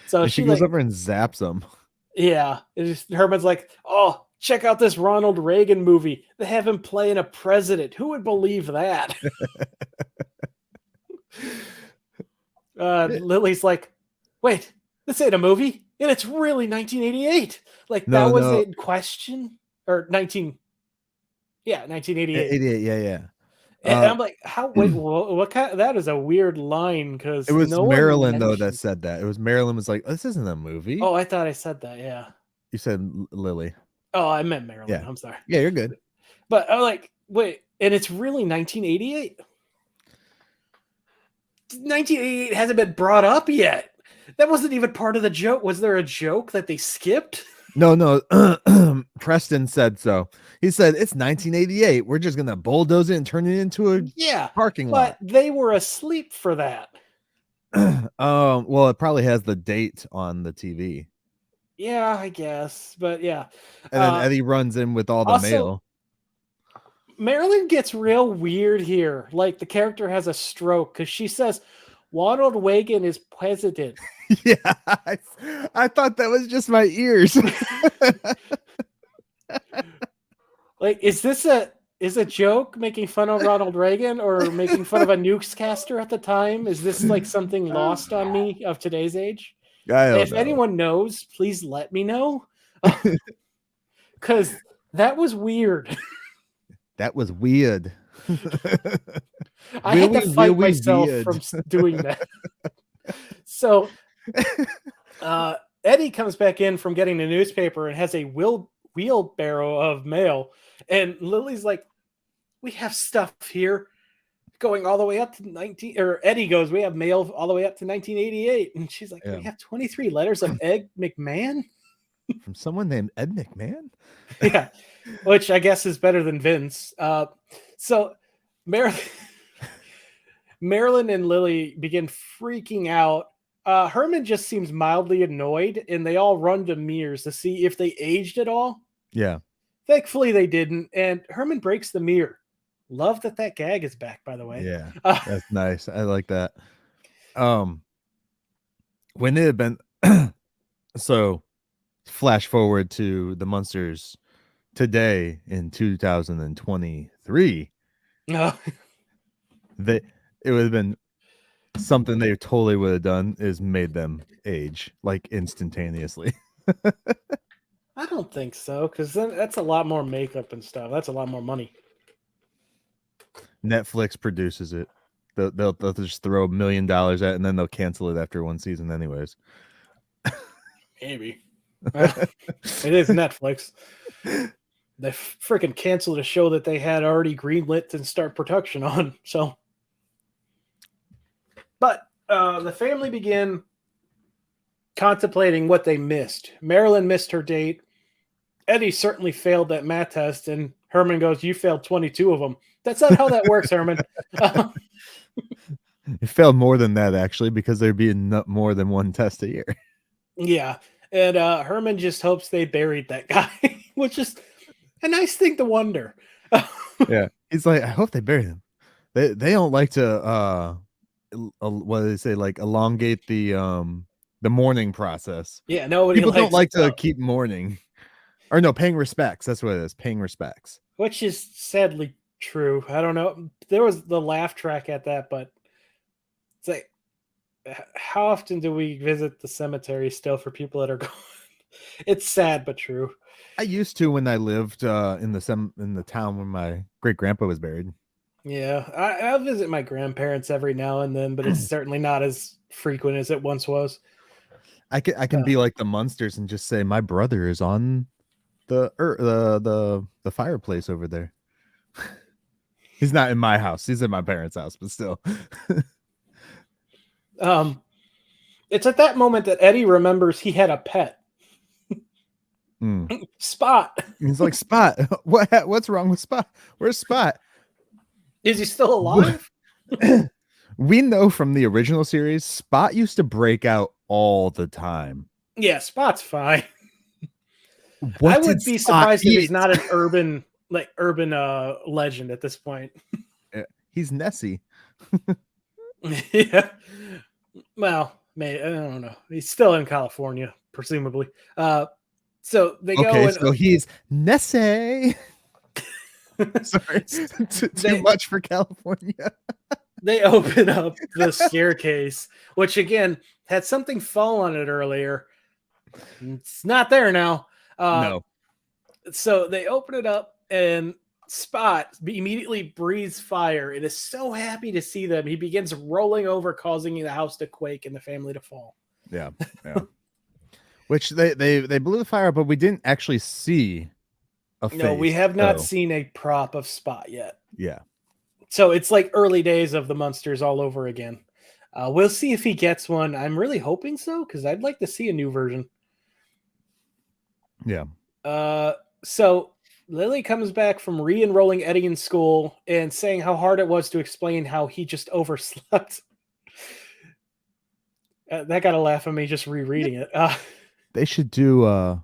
So and she goes over and zaps him. Yeah. Herman's like, oh, check out this Ronald Reagan movie. They have him playing a president. Who would believe that? Lily's like, wait, this ain't a movie. And it's really 1988. Like, that was in question? Or 1988. 88, yeah. And I'm like, wait, what kind that is a weird line, because it was Marilyn though that said that. It was Marilyn was like, this isn't a movie. Oh, I thought I said that, yeah. You said Lily. Oh, I meant Marilyn. Yeah. I'm sorry. Yeah, you're good. But I'm like, wait, and it's really 1988? 1988 hasn't been brought up yet. That wasn't even part of the joke. Was there a joke that they skipped? No. Preston said so. He said it's 1988. We're just gonna bulldoze it and turn it into a parking lot. But they were asleep for that. Well, it probably has the date on the TV. Yeah, I guess. But yeah. And then Eddie runs in with all the mail. Marilyn gets real weird here. Like, the character has a stroke because she says Ronald Reagan is president. Yeah, I thought that was just my ears. Like, is a joke making fun of Ronald Reagan or making fun of a newscaster at the time? Is this like something lost on me of today's age? If anyone knows, please let me know. Because that was weird. That was weird. I had to fight myself from doing that. So Eddie comes back in from getting the newspaper and has a wheelbarrow of mail. And Lily's like, we have stuff here going all the way up to Eddie goes, we have mail all the way up to 1988. And she's like, we have 23 letters of Ed McMahon? From someone named Ed McMahon? Yeah, which I guess is better than Vince. So Marilyn and Lily begin freaking out. Herman just seems mildly annoyed, and they all run to mirrors to see if they aged at all. Yeah. Thankfully, they didn't, and Herman breaks the mirror. Love that gag is back, by the way. Yeah, that's nice. I like that. When it had been... So, flash forward to the Munsters today in 2023. No. It would have been something they totally would have done is made them age like instantaneously. I don't think so, because then that's a lot more makeup and stuff. That's a lot more money. Netflix produces it. They'll just throw $1 million at it, and then they'll cancel it after one season anyways. Maybe. It is Netflix. They freaking canceled a show that they had already greenlit and start production on. So, but the family began contemplating what they missed. Marilyn missed her date. Eddie certainly failed that math test, and Herman goes, "You failed 22 of them." That's not how that works, Herman. It failed more than that, actually, because there'd be more than one test a year. Yeah. And Herman just hopes they buried that guy, which is a nice thing to wonder. Yeah. He's like, I hope they buried him. They don't like to what do they say, like elongate the mourning process. Yeah, nobody people don't like to keep mourning. Or no, paying respects. That's what it is. Paying respects. Which is sadly true. I don't know. There was the laugh track at that, but it's like, how often do we visit the cemetery still for people that are gone? It's sad but true. I used to when I lived in the town where my great grandpa was buried. Yeah, I'll visit my grandparents every now and then, but it's certainly not as frequent as it once was. I can be like the Munsters and just say my brother is on the fireplace over there. He's not in my house. He's in my parents' house, but still. It's at that moment that Eddie remembers he had a pet. Spot. He's like, Spot, what's wrong with Spot? Where's Spot? Is he still alive? We know from the original series, Spot used to break out all the time. Yeah, Spot's fine. I would be surprised if he's not an urban legend at this point. He's Nessie. Yeah. Well, I don't know. He's still in California, presumably. So they go. Okay, so he's Nessie. Sorry, too much for California. They open up the staircase, which again had something fall on it earlier. It's not there now. No. So they open it up, and Spot immediately breathes fire. It is so happy to see them. He begins rolling over, causing the house to quake and the family to fall. Yeah. Which they blew the fire up, but we didn't actually see a face. No, we have not seen a prop of Spot yet. Yeah. So it's like early days of the Munsters all over again. We'll see if he gets one. I'm really hoping so, because I'd like to see a new version. Yeah. So Lily comes back from re-enrolling Eddie in school and saying how hard it was to explain how he just overslept. That got a laugh at me just rereading it. They should do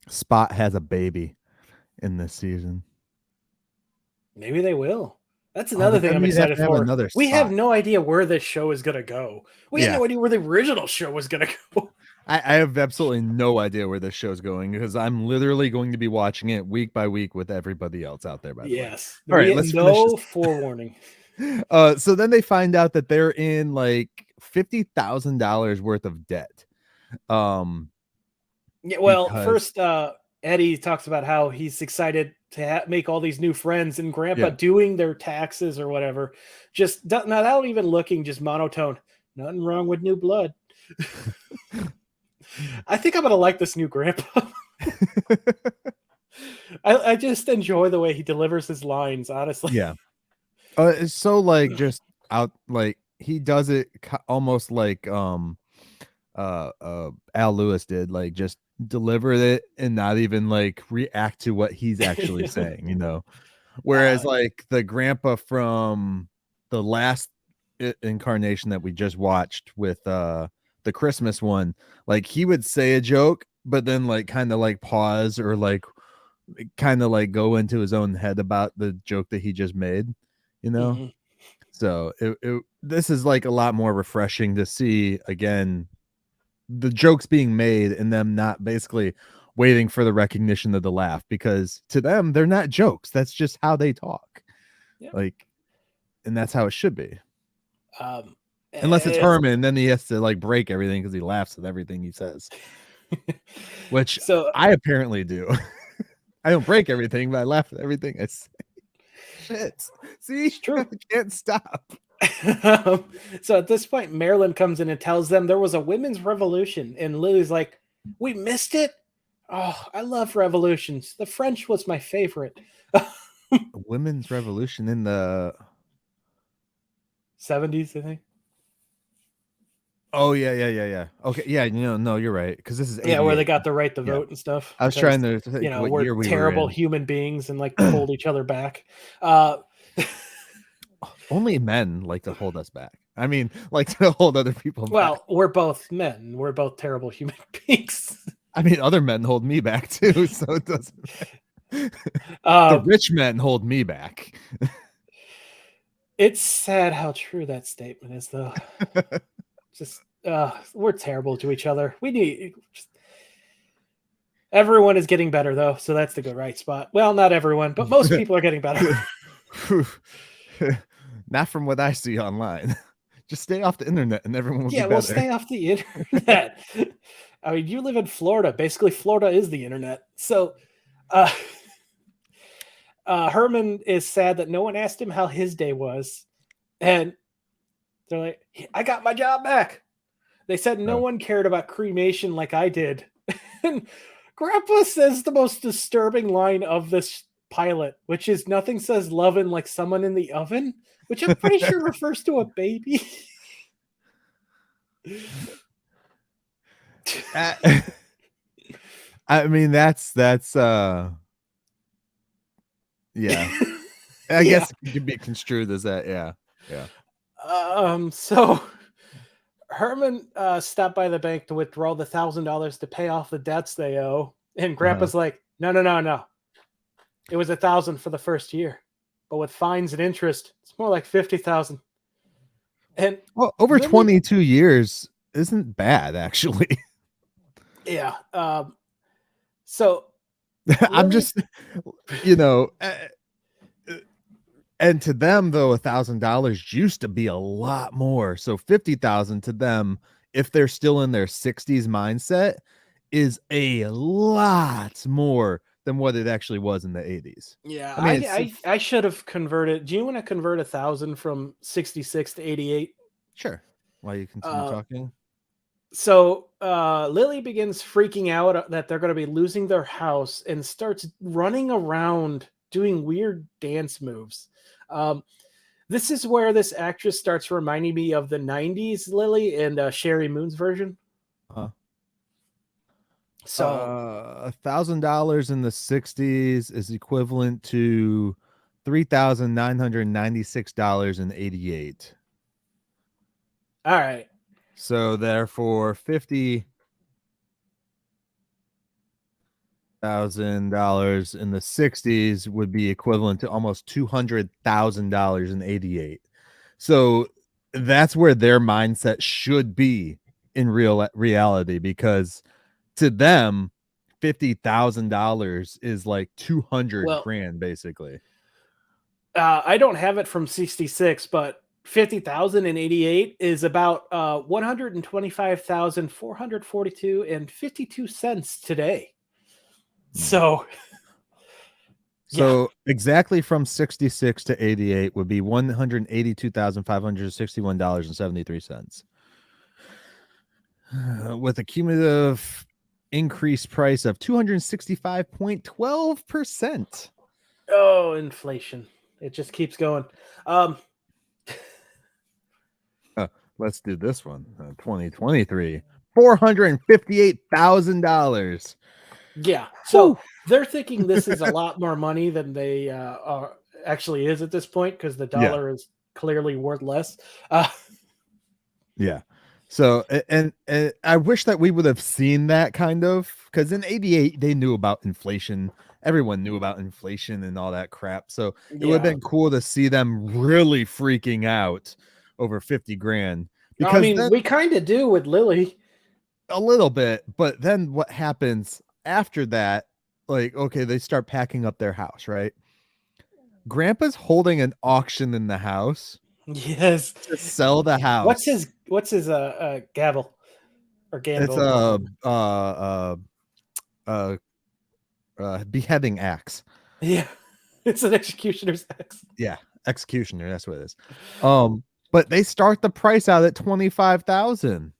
Spot has a baby in this season. Maybe they will. That's another thing I'm excited for. We have no idea where this show is going to go. We have no idea where the original show was going to go. I have absolutely no idea where this show's going, because I'm literally going to be watching it week by week with everybody else out there. By the way. Yes. All right. Let's no forewarning. So then they find out that they're in like $50,000 worth of debt. Yeah. Well, first, Eddie talks about how he's excited to make all these new friends, and Grandpa doing their taxes or whatever, just not out even looking, just monotone. Nothing wrong with new blood. I think I'm gonna like this new Grandpa. I just enjoy the way he delivers his lines, honestly. Yeah. It's so like just out, like he does it almost like Al Lewis did, like just deliver it and not even like react to what he's actually saying, you know. Whereas like the Grandpa from the last incarnation that we just watched with the Christmas one, like he would say a joke but then like kind of like pause or like kind of like go into his own head about the joke that he just made, you know. Mm-hmm. So this is like a lot more refreshing to see again the jokes being made and them not basically waiting for the recognition of the laugh, because to them they're not jokes, that's just how they talk. Like, and that's how it should be. Unless it's Herman, then he has to like break everything because he laughs at everything he says. Which I apparently do. I don't break everything, but I laugh at everything I say. Shit. See, it's true. I can't stop. So at this point, Marilyn comes in and tells them there was a women's revolution, and Lily's like, "We missed it? Oh, I love revolutions. The French was my favorite." Women's revolution in the 70s, I think. Oh yeah. Okay, yeah, no, you're right, because this is where they got the right to vote and stuff. I was trying to think we're terrible human beings and like hold each other back. Only men like to hold us back. I mean, like to hold other people back. Well, we're both men. We're both terrible human beings. I mean, other men hold me back too, so it doesn't matter. The rich men hold me back. It's sad how true that statement is, though. Just we're terrible to each other. We need everyone is getting better though, so that's the good right spot. Well, not everyone, but most people are getting better. Not from what I see online. Just stay off the internet and everyone will be better. We'll stay off the internet. I mean, you live in Florida. Basically, Florida is the internet. So Herman is sad that no one asked him how his day was. And they're like, I got my job back. They said no one cared about cremation like I did. And Grandpa says the most disturbing line of this pilot, which is nothing says lovin' like someone in the oven, which I'm pretty sure refers to a baby. I mean, that's yeah. I Yeah. guess it could be construed as that. Yeah. Yeah. So Herman stopped by the bank to withdraw the $1,000 to pay off the debts they owe, and Grandpa's like, no, no, no, no. It was 1,000 for the first year, but with fines and interest, it's more like 50,000. And well, over Lily, 22 years isn't bad, actually. yeah. So I'm Lily, just, you know, and to them though, $1,000 used to be a lot more. So 50,000 to them, if they're still in their 60s mindset, is a lot more than what it actually was in the 80s. yeah, I mean, it's I should have converted. Do you want to convert 1,000 from 66 to 88? sure. While you continue talking. So Lily begins freaking out that they're going to be losing their house and starts running around doing weird dance moves. This is where this actress starts reminding me of the 90s Lily and Sherry Moon's version. So $1,000 in the 60s is equivalent to $3,996.88. all right. So therefore, $50,000 in the 60s would be equivalent to almost $200,000 in 88. So that's where their mindset should be in reality, because to them, $50,000 is like 200 Well, grand basically. I don't have it from 66, but 50,088 is about 125,442 and 52 cents today. So So exactly from 66 to 88 would be $182,561.73. With a cumulative increased price of 265.12%. oh, inflation. It just keeps going. Let's do this one. 2023. $458,000. Yeah. So they're thinking this is a lot more money than they are actually is at this point because the dollar is clearly worth less. Yeah. So and I wish that we would have seen that kind of, because in 88 they knew about inflation. Everyone knew about inflation and all that crap. So it would have been cool to see them really freaking out over 50 grand. Because I mean, then, we kind of do with Lily. a little bit, but then what happens after that? Like, okay, they start packing up their house, right? Grandpa's holding an auction in the house Yes. to sell the house. What's his gavel or It's gamble? beheading axe. Yeah. It's an executioner's axe. Yeah, executioner, that's what it is. But they start the price out at 25,000.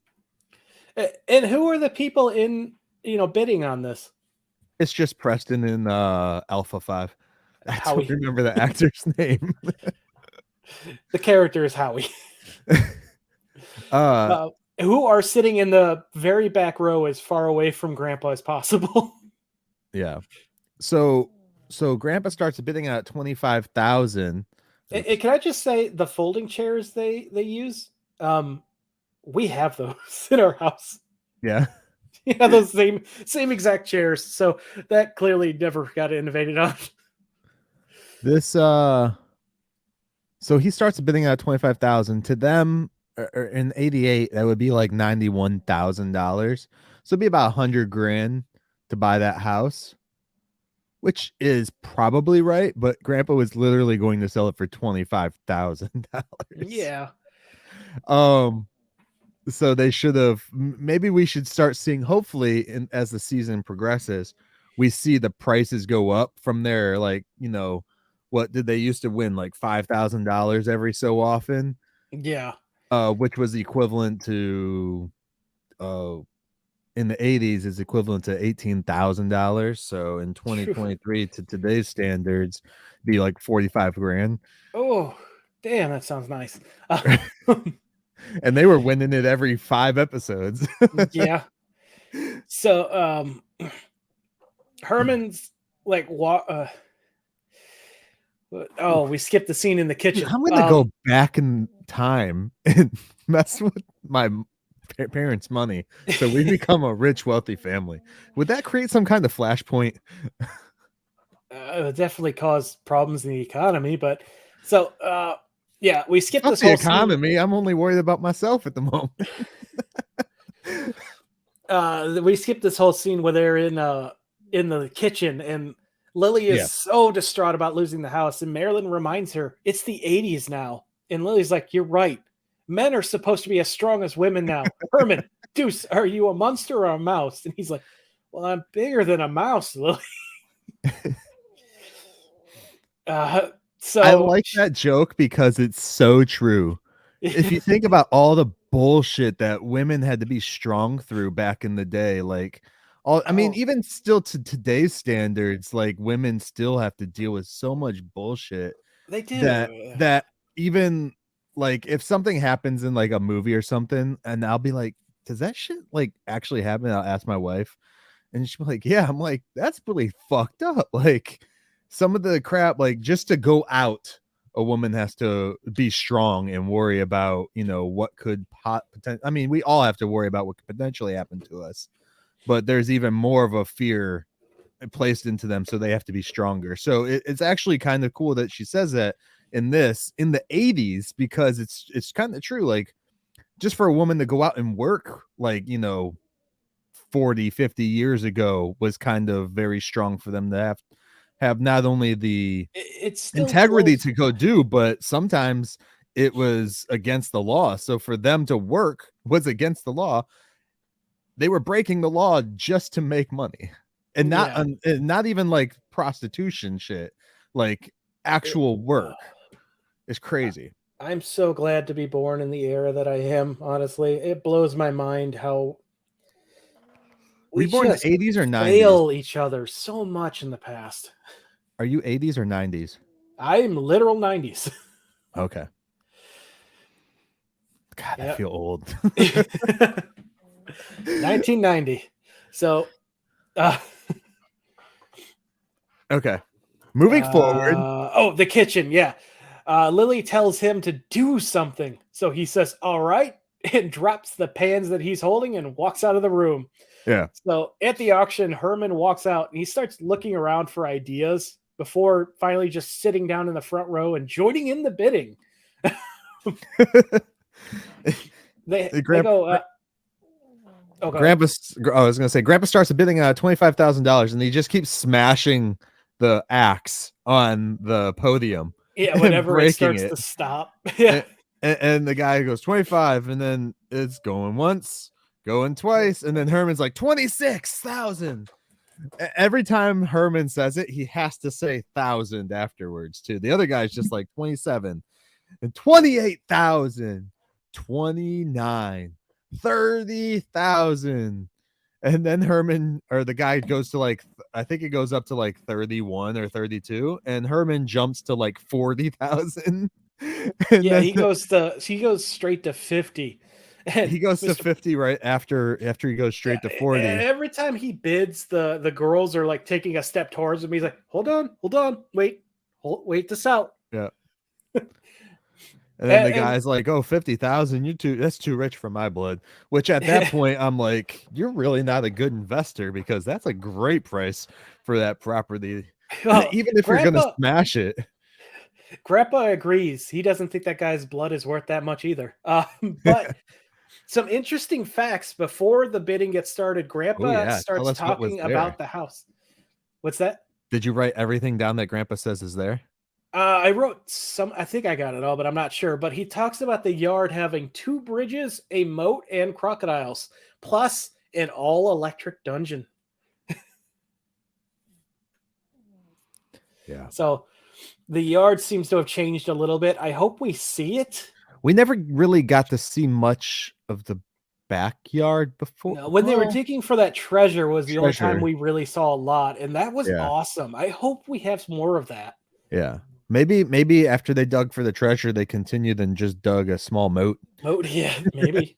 And who are the people in, bidding on this? It's just Preston and Alpha 5. I Howie. don't remember the actor's name. The character is Howie. Who are sitting in the very back row as far away from Grandpa as possible. Yeah. So Grandpa starts bidding out at 25,000. Can I just say the folding chairs they use? We have those in our house. Yeah. Yeah, those same exact chairs. So that clearly never got innovated on. This so he starts bidding out 25,000. To them, in 88, that would be like $91,000. So it'd be about 100 grand to buy that house, which is probably right, but Grandpa was literally going to sell it for $25,000. Yeah. So they should have, maybe we should start seeing, hopefully as the season progresses, we see the prices go up from there. Like, what did they used to win, like $5,000 every so often? Yeah. Which was equivalent to in the 80s is equivalent to $18,000. So in 2023 to today's standards, be like 45 grand. Oh, damn, that sounds nice. And they were winning it every 5 episodes. Yeah. So Herman's like we skipped the scene in the kitchen. I'm gonna go back in time and mess with my parents' money so we become a rich, wealthy family. Would that create some kind of flashpoint? It would definitely cause problems in the economy, but so yeah, we skipped Fuck this the whole economy. scene. I'm only worried about myself at the moment. We skipped this whole scene where they're in the kitchen and Lily is so distraught about losing the house, and Marilyn reminds her it's the 80s now. And Lily's like, "You're right. Men are supposed to be as strong as women now." Herman, Deuce, are you a monster or a mouse? And he's like, "Well, I'm bigger than a mouse, Lily." So I like that joke because it's so true. If you think about all the bullshit that women had to be strong through back in the day, like I mean, even still to today's standards, like women still have to deal with so much bullshit. They do. That even like if something happens in like a movie or something, and I'll be like, does that shit like actually happen? I'll ask my wife, and she'll be like, yeah. I'm like, that's really fucked up. Like some of the crap, like just to go out, a woman has to be strong and worry about, what could I mean, we all have to worry about what could potentially happen to us, but there's even more of a fear placed into them, so they have to be stronger. So it's actually kind of cool that she says that in the 80s, because it's kind of true. Like just for a woman to go out and work, like 40-50 years ago was kind of very strong for them to have not only the integrity to go do, but sometimes it was against the law. So for them to work was against the law. They were breaking the law just to make money, and not even like prostitution shit, like actual work. It's crazy. I'm so glad to be born in the era that I am. Honestly, it blows my mind how we born in the 80s or 90s? Fail each other so much in the past. Are you 80s or 90s? I'm literal 90s. Okay. God, I feel old. 1990. So, okay. Moving forward. The kitchen. Yeah. Lily tells him to do something. So he says, all right, and drops the pans that he's holding and walks out of the room. Yeah. So at the auction, Herman walks out and he starts looking around for ideas before finally just sitting down in the front row and joining in the bidding. Grandpa, I was gonna say, Grandpa starts bidding $25,000, and he just keeps smashing the axe on the podium. Yeah, whenever it starts to stop. Yeah, and the guy goes 25, and then it's going once, going twice, and then Herman's like 26,000. Every time Herman says it, he has to say 1,000 afterwards too. The other guy's just like 27 and 28,000, 29, 30,000. And then Herman, or the guy, goes to like, I think it goes up to like 31 or 32, and Herman jumps to like 40,000. Yeah, he goes straight to 50. And he goes to 50 right after he goes straight to 40. And every time he bids, the girls are like taking a step towards him. He's like, hold on, wait this out. Yeah. And then the guy's like, oh, 50,000, that's too rich for my blood. Which at that point, I'm like, you're really not a good investor, because that's a great price for that property. Well, even if you're gonna smash it. Grandpa agrees. He doesn't think that guy's blood is worth that much either. But some interesting facts before the bidding gets started. Grandpa starts talking about the house. What's that? Did you write everything down that Grandpa says is there? I wrote some. I think I got it all, but I'm not sure. But he talks about the yard having 2 bridges, a moat, and crocodiles, plus an all-electric dungeon. Yeah. So the yard seems to have changed a little bit. I hope we see it. We never really got to see much of the backyard before. No, when they were digging for that treasure was the only time Treasure. we really saw a lot, and that was Yeah. awesome. I hope we have some more of that. Yeah. Maybe after they dug for the treasure, they continued and just dug a small moat. Moat, yeah, maybe.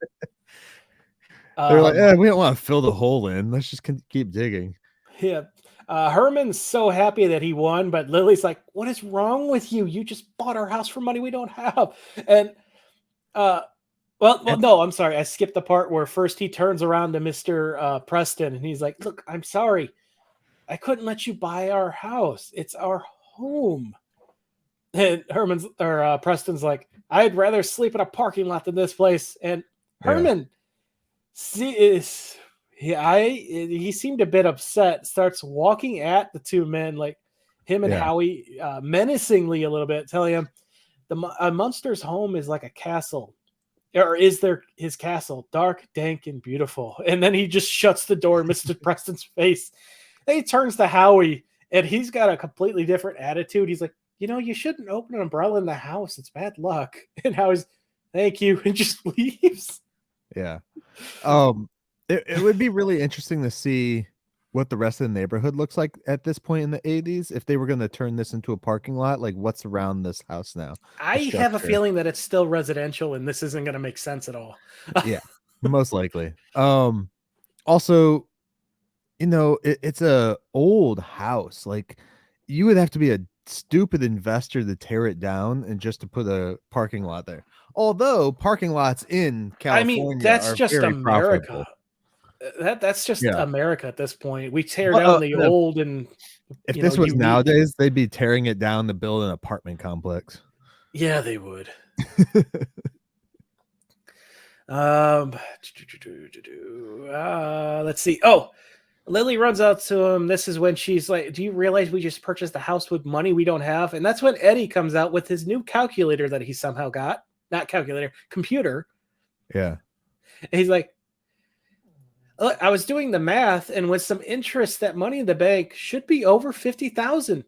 They're like, we don't want to fill the hole in. Let's just keep digging. Yeah. Herman's so happy that he won, but Lily's like, "What is wrong with you? You just bought our house for money we don't have." And well, no, I'm sorry. I skipped the part where first he turns around to Mr. Preston and he's like, "Look, I'm sorry. I couldn't let you buy our house. It's our home." And Preston's like, "I'd rather sleep in a parking lot than this place." And Herman he seemed a bit upset, starts walking at the two men, like him and Howie, menacingly a little bit, telling him the Munster's home is like a castle. Or is there his castle, dark, dank, and beautiful? And then he just shuts the door in Mr. Preston's face. Then he turns to Howie, and he's got a completely different attitude. He's like, "You shouldn't open an umbrella in the house. It's bad luck." And Howie's, "Thank you," and just leaves. Yeah. It would be really interesting to see what the rest of the neighborhood looks like at this point in the 80s. If they were going to turn this into a parking lot, like what's around this house now? I have a feeling that it's still residential and this isn't going to make sense at all. Yeah, most likely. Also, it's a old house. Like you would have to be a stupid investor to tear it down and just to put a parking lot there. Although parking lots in California that's are just very America. profitable. That's just America at this point. We tear down the old, and if this was nowadays, they'd be tearing it down to build an apartment complex. Yeah, they would. Let's see. Oh, Lily runs out to him. This is when she's like, "Do you realize we just purchased a house with money we don't have?" And that's when Eddie comes out with his new calculator that he somehow got. Not calculator, computer. Yeah. And he's like, "Look, I was doing the math, and with some interest, that money in the bank should be over 50,000,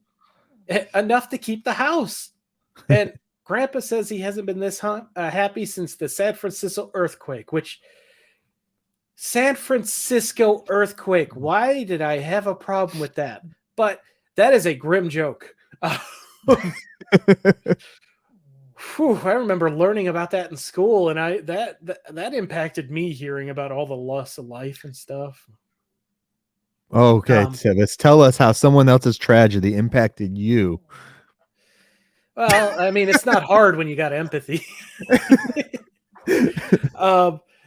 enough to keep the house." And Grandpa says he hasn't been this happy since the San Francisco earthquake. San Francisco earthquake. Why did I have a problem with that? But that is a grim joke. I remember learning about that in school, and that impacted me, hearing about all the loss of life and stuff. Okay, Tivis, tell us how someone else's tragedy impacted you. Well, I mean, it's not hard when you got empathy.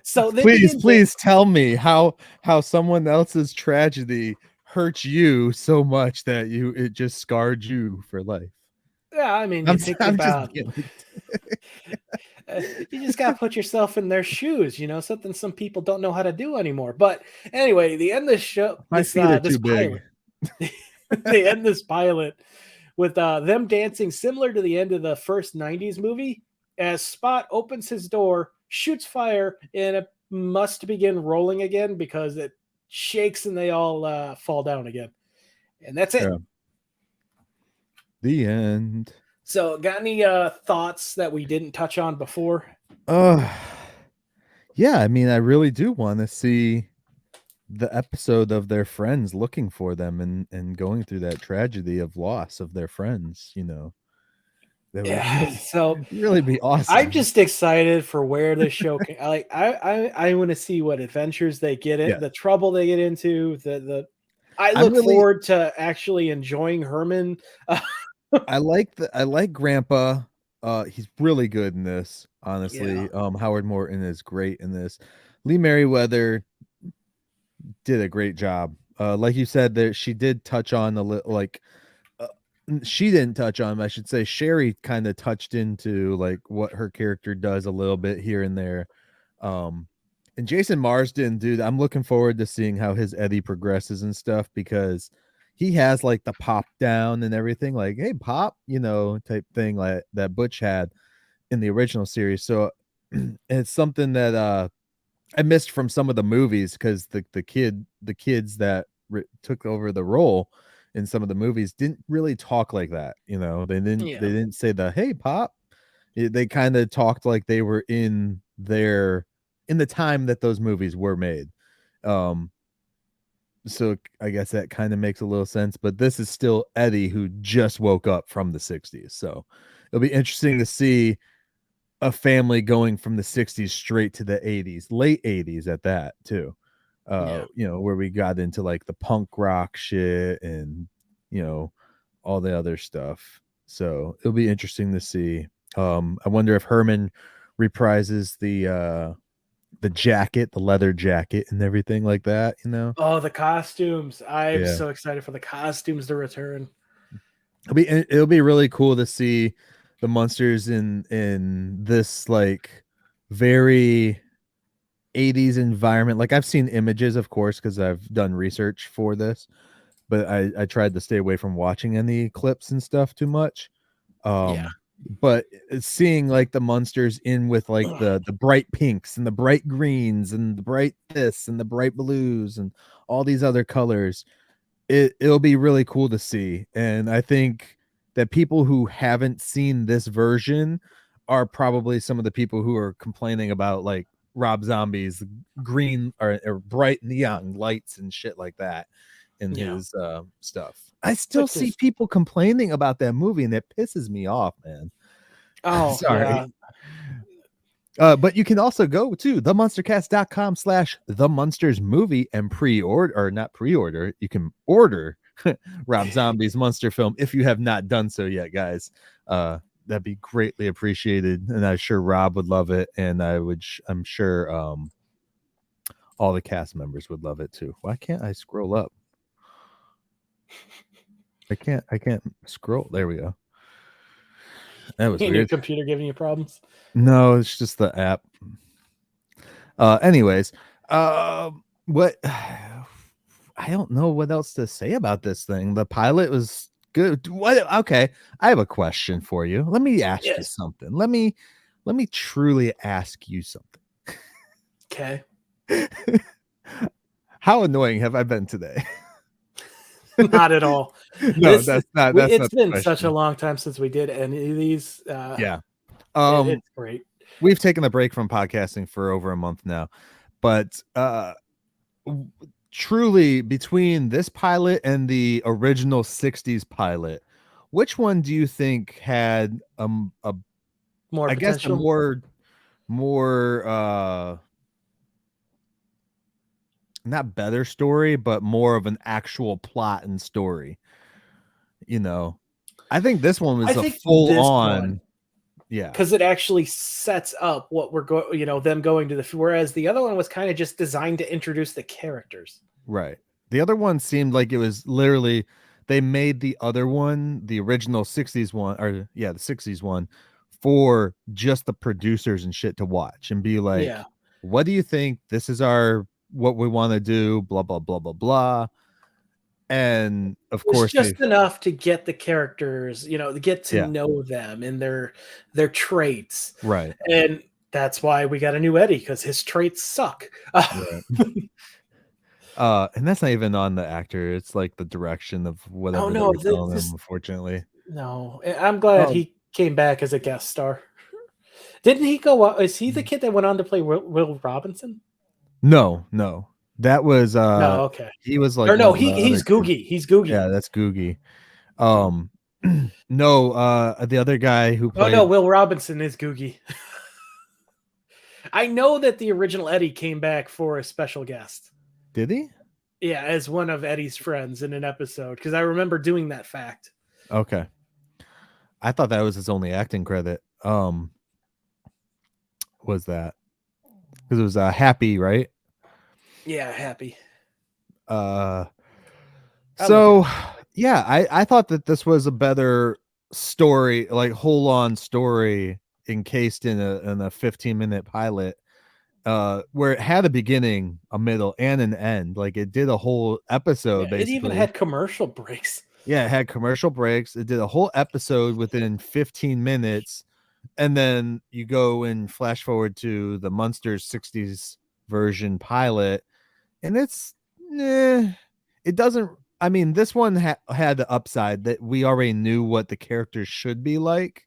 So please tell me how someone else's tragedy hurt you so much that it just scarred you for life. Yeah, I mean, you think about you just got to put yourself in their shoes, something some people don't know how to do anymore. But anyway, the end of the show, my feet are too big. They end this pilot with them dancing similar to the end of the first 90s movie, as Spot opens his door, shoots fire, and it must begin rolling again because it shakes and they all fall down again. And that's it. Yeah. The end. So, got any thoughts that we didn't touch on before? Yeah, I mean, I really do want to see the episode of their friends looking for them and going through that tragedy of loss of their friends, That would really be awesome. I'm just excited for where the show can. I want to see what adventures they get in, the trouble they get into. I look forward to actually enjoying Herman. I like Grandpa. He's really good in this, honestly. Howard Morton is great in this. Lee Meriwether did a great job. Like you said, there she did touch on a little, she didn't touch on, I should say. Sherry kind of touched into like what her character does a little bit here and there. And Jason Marsden, dude, I'm looking forward to seeing how his Eddie progresses and stuff, because he has like the pop down and everything, like, "Hey, Pop," type thing like that Butch had in the original series. So it's something that I missed from some of the movies, because the kids that took over the role in some of the movies didn't really talk like that. They didn't say the "Hey, Pop." They kind of talked like they were in their in the time that those movies were made. Um, so I guess that kind of makes a little sense. But this is still Eddie who just woke up from the 60s. So it'll be interesting to see a family going from the 60s straight to the 80s, late 80s at that too. Yeah. Where we got into like the punk rock shit and all the other stuff. So it'll be interesting to see. I wonder if Herman reprises the jacket, the leather jacket and everything like that, Oh, the costumes. I'm Yeah. so excited for the costumes to return. It'll be really cool to see the Munsters in this like very 80s environment. Like I've seen images, of course, because I've done research for this, but I tried to stay away from watching any clips and stuff too much. Yeah. But seeing like the Munsters in with like the bright pinks and the bright greens and the bright this and the bright blues and all these other colors, it'll be really cool to see. And I think that people who haven't seen this version are probably some of the people who are complaining about like Rob Zombie's green or bright neon lights and shit like that in Yeah. his stuff. I still Which see is people complaining about that movie, and it pisses me off, man. oh Sorry. yeah. But you can also go to themunstercast.com/the Munsters movie and pre-order, or not pre-order, you can order Rob Zombie's Munster film if you have not done so yet, guys. That'd be greatly appreciated, and I'm sure Rob would love it, and I'm sure all the cast members would love it too. Why can't I scroll up? I can't scroll. There we go. That was And your weird. computer giving you problems. No, it's just the app. Anyways, what I don't know what else to say about this thing. The pilot was good. What? Okay, I have a question for you. Let me ask you Yes. something. Let me truly ask you something. Okay. How annoying have I been today? Not at all. No, that's not It's the been such a question. long time since we did any of these. Yeah. It's great. We've taken a break from podcasting for over a month now, but truly between this pilot and the original 60s pilot, which one do you think had a More I guess a potential. more not better story, but more of an actual plot and story? I think this one I was a think full this on. one, Yeah. because it actually sets up what we're going, them going to whereas the other one was kind of just designed to introduce the characters. Right. The other one seemed like it was literally they made the other one, the original 60s one, or yeah, the 60s one, for just the producers and shit to watch and be Yeah. like, what do you think? This is what we want to do, blah, blah, blah, blah, blah. And of It was course just enough to get the characters, to get to yeah, know them and their traits. right. And that's why we got a new Eddie, because his traits suck. Right. And that's not even on the actor. It's like the direction of Oh whatever they no, were telling them, unfortunately. no. I'm glad Oh, he came back as a guest star. Didn't he go up? Is he the mm. kid that went on to play Will Robinson? No. That was No, okay. he was like Or one no, of the other he's kids. Googie. He's Googie. Yeah, that's Googie. Um, no, the other guy who Oh no, played, Will Robinson is Googie. I know that the original Eddie came back for a special guest. did he? Yeah, as one of Eddie's friends in an episode, because I remember doing that fact. Okay, I thought that was his only acting credit. Was that because it was Happy, right? Yeah, happy. Uh, I'm looking so at it. yeah, I thought that this was a better story, like whole on story encased in a 15-minute pilot. Where it had a beginning, a middle, and an end. Like it did a whole episode Yeah, it even basically. had commercial breaks. Yeah, it had commercial breaks. It did a whole episode within 15 minutes. And then you go and flash forward to the Munsters 60s version pilot. And it doesn't. I mean, this one had the upside that we already knew what the characters should be like.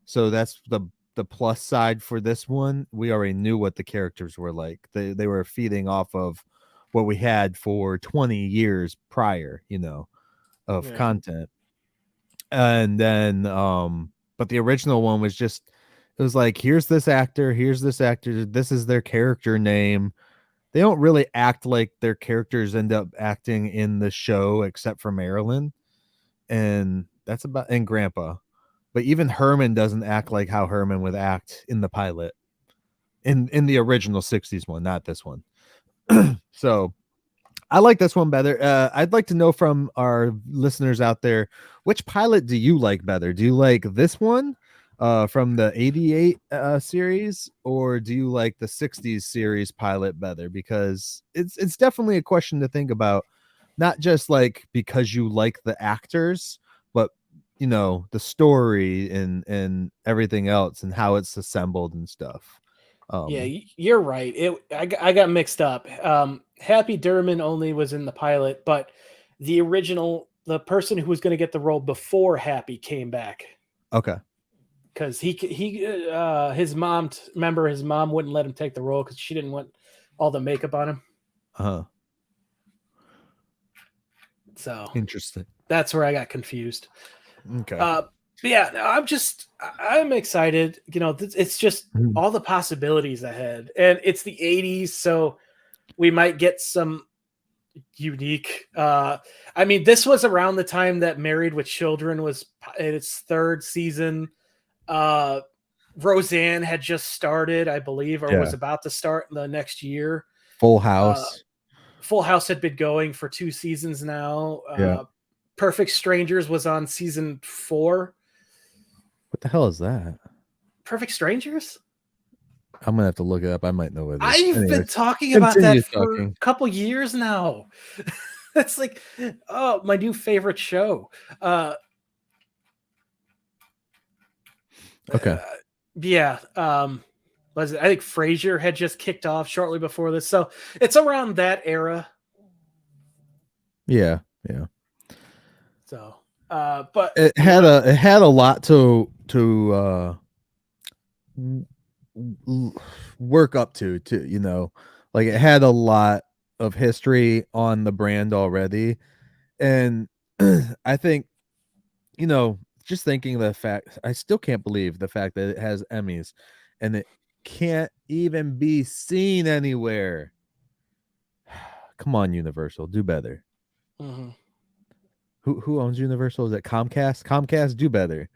So that's the the plus side for this one, we already knew what the characters were like. They were feeding off of what we had for 20 years prior, of content. And then but the original one was just, it was like, here's this actor, this is their character name. They don't really act like their characters end up acting in the show except for Marilyn, and that's about, and Grandpa. But even Herman doesn't act like how Herman would act in the pilot, in the original 60s one, not this one. So I like this one better. I'd like to know from our listeners out there, which pilot do you like better? Do you like this one from the 88 series, or do you like the 60s series pilot better? Because it's definitely a question to think about, not just like because you like the actors, but the story and everything else and how it's assembled and stuff. Yeah, you're right. I got mixed up. Happy Durman only was in the pilot, but the original, the person who was going to get the role before Happy came back. Okay. Because his mom, remember, his mom wouldn't let him take the role because she didn't want all the makeup on him. So Interesting. that's where I got confused. Okay. Yeah, I'm excited. It's just all the possibilities ahead, and it's the 80s, so we might get some unique. I mean, this was around the time that Married with Children was in its third season. Roseanne had just started, I believe, or was about to start the next year. Full House. Full House had been going for 2 seasons now. Perfect Strangers was on season 4. What the hell is that? Perfect Strangers? I'm gonna have to look it up. I might know what it is. I've been talking about that for a couple years now. That's like, oh, my new favorite show. Okay. Yeah. I think Frasier had just kicked off shortly before this, so it's around that era. Yeah. So, but it had a lot to work up to, like it had a lot of history on the brand already, and I think, just thinking the fact, I still can't believe the fact that it has Emmys and it can't even be seen anywhere. Come on, Universal, do better. Mm-hmm. Who owns Universal? Is it Comcast? Comcast, do better.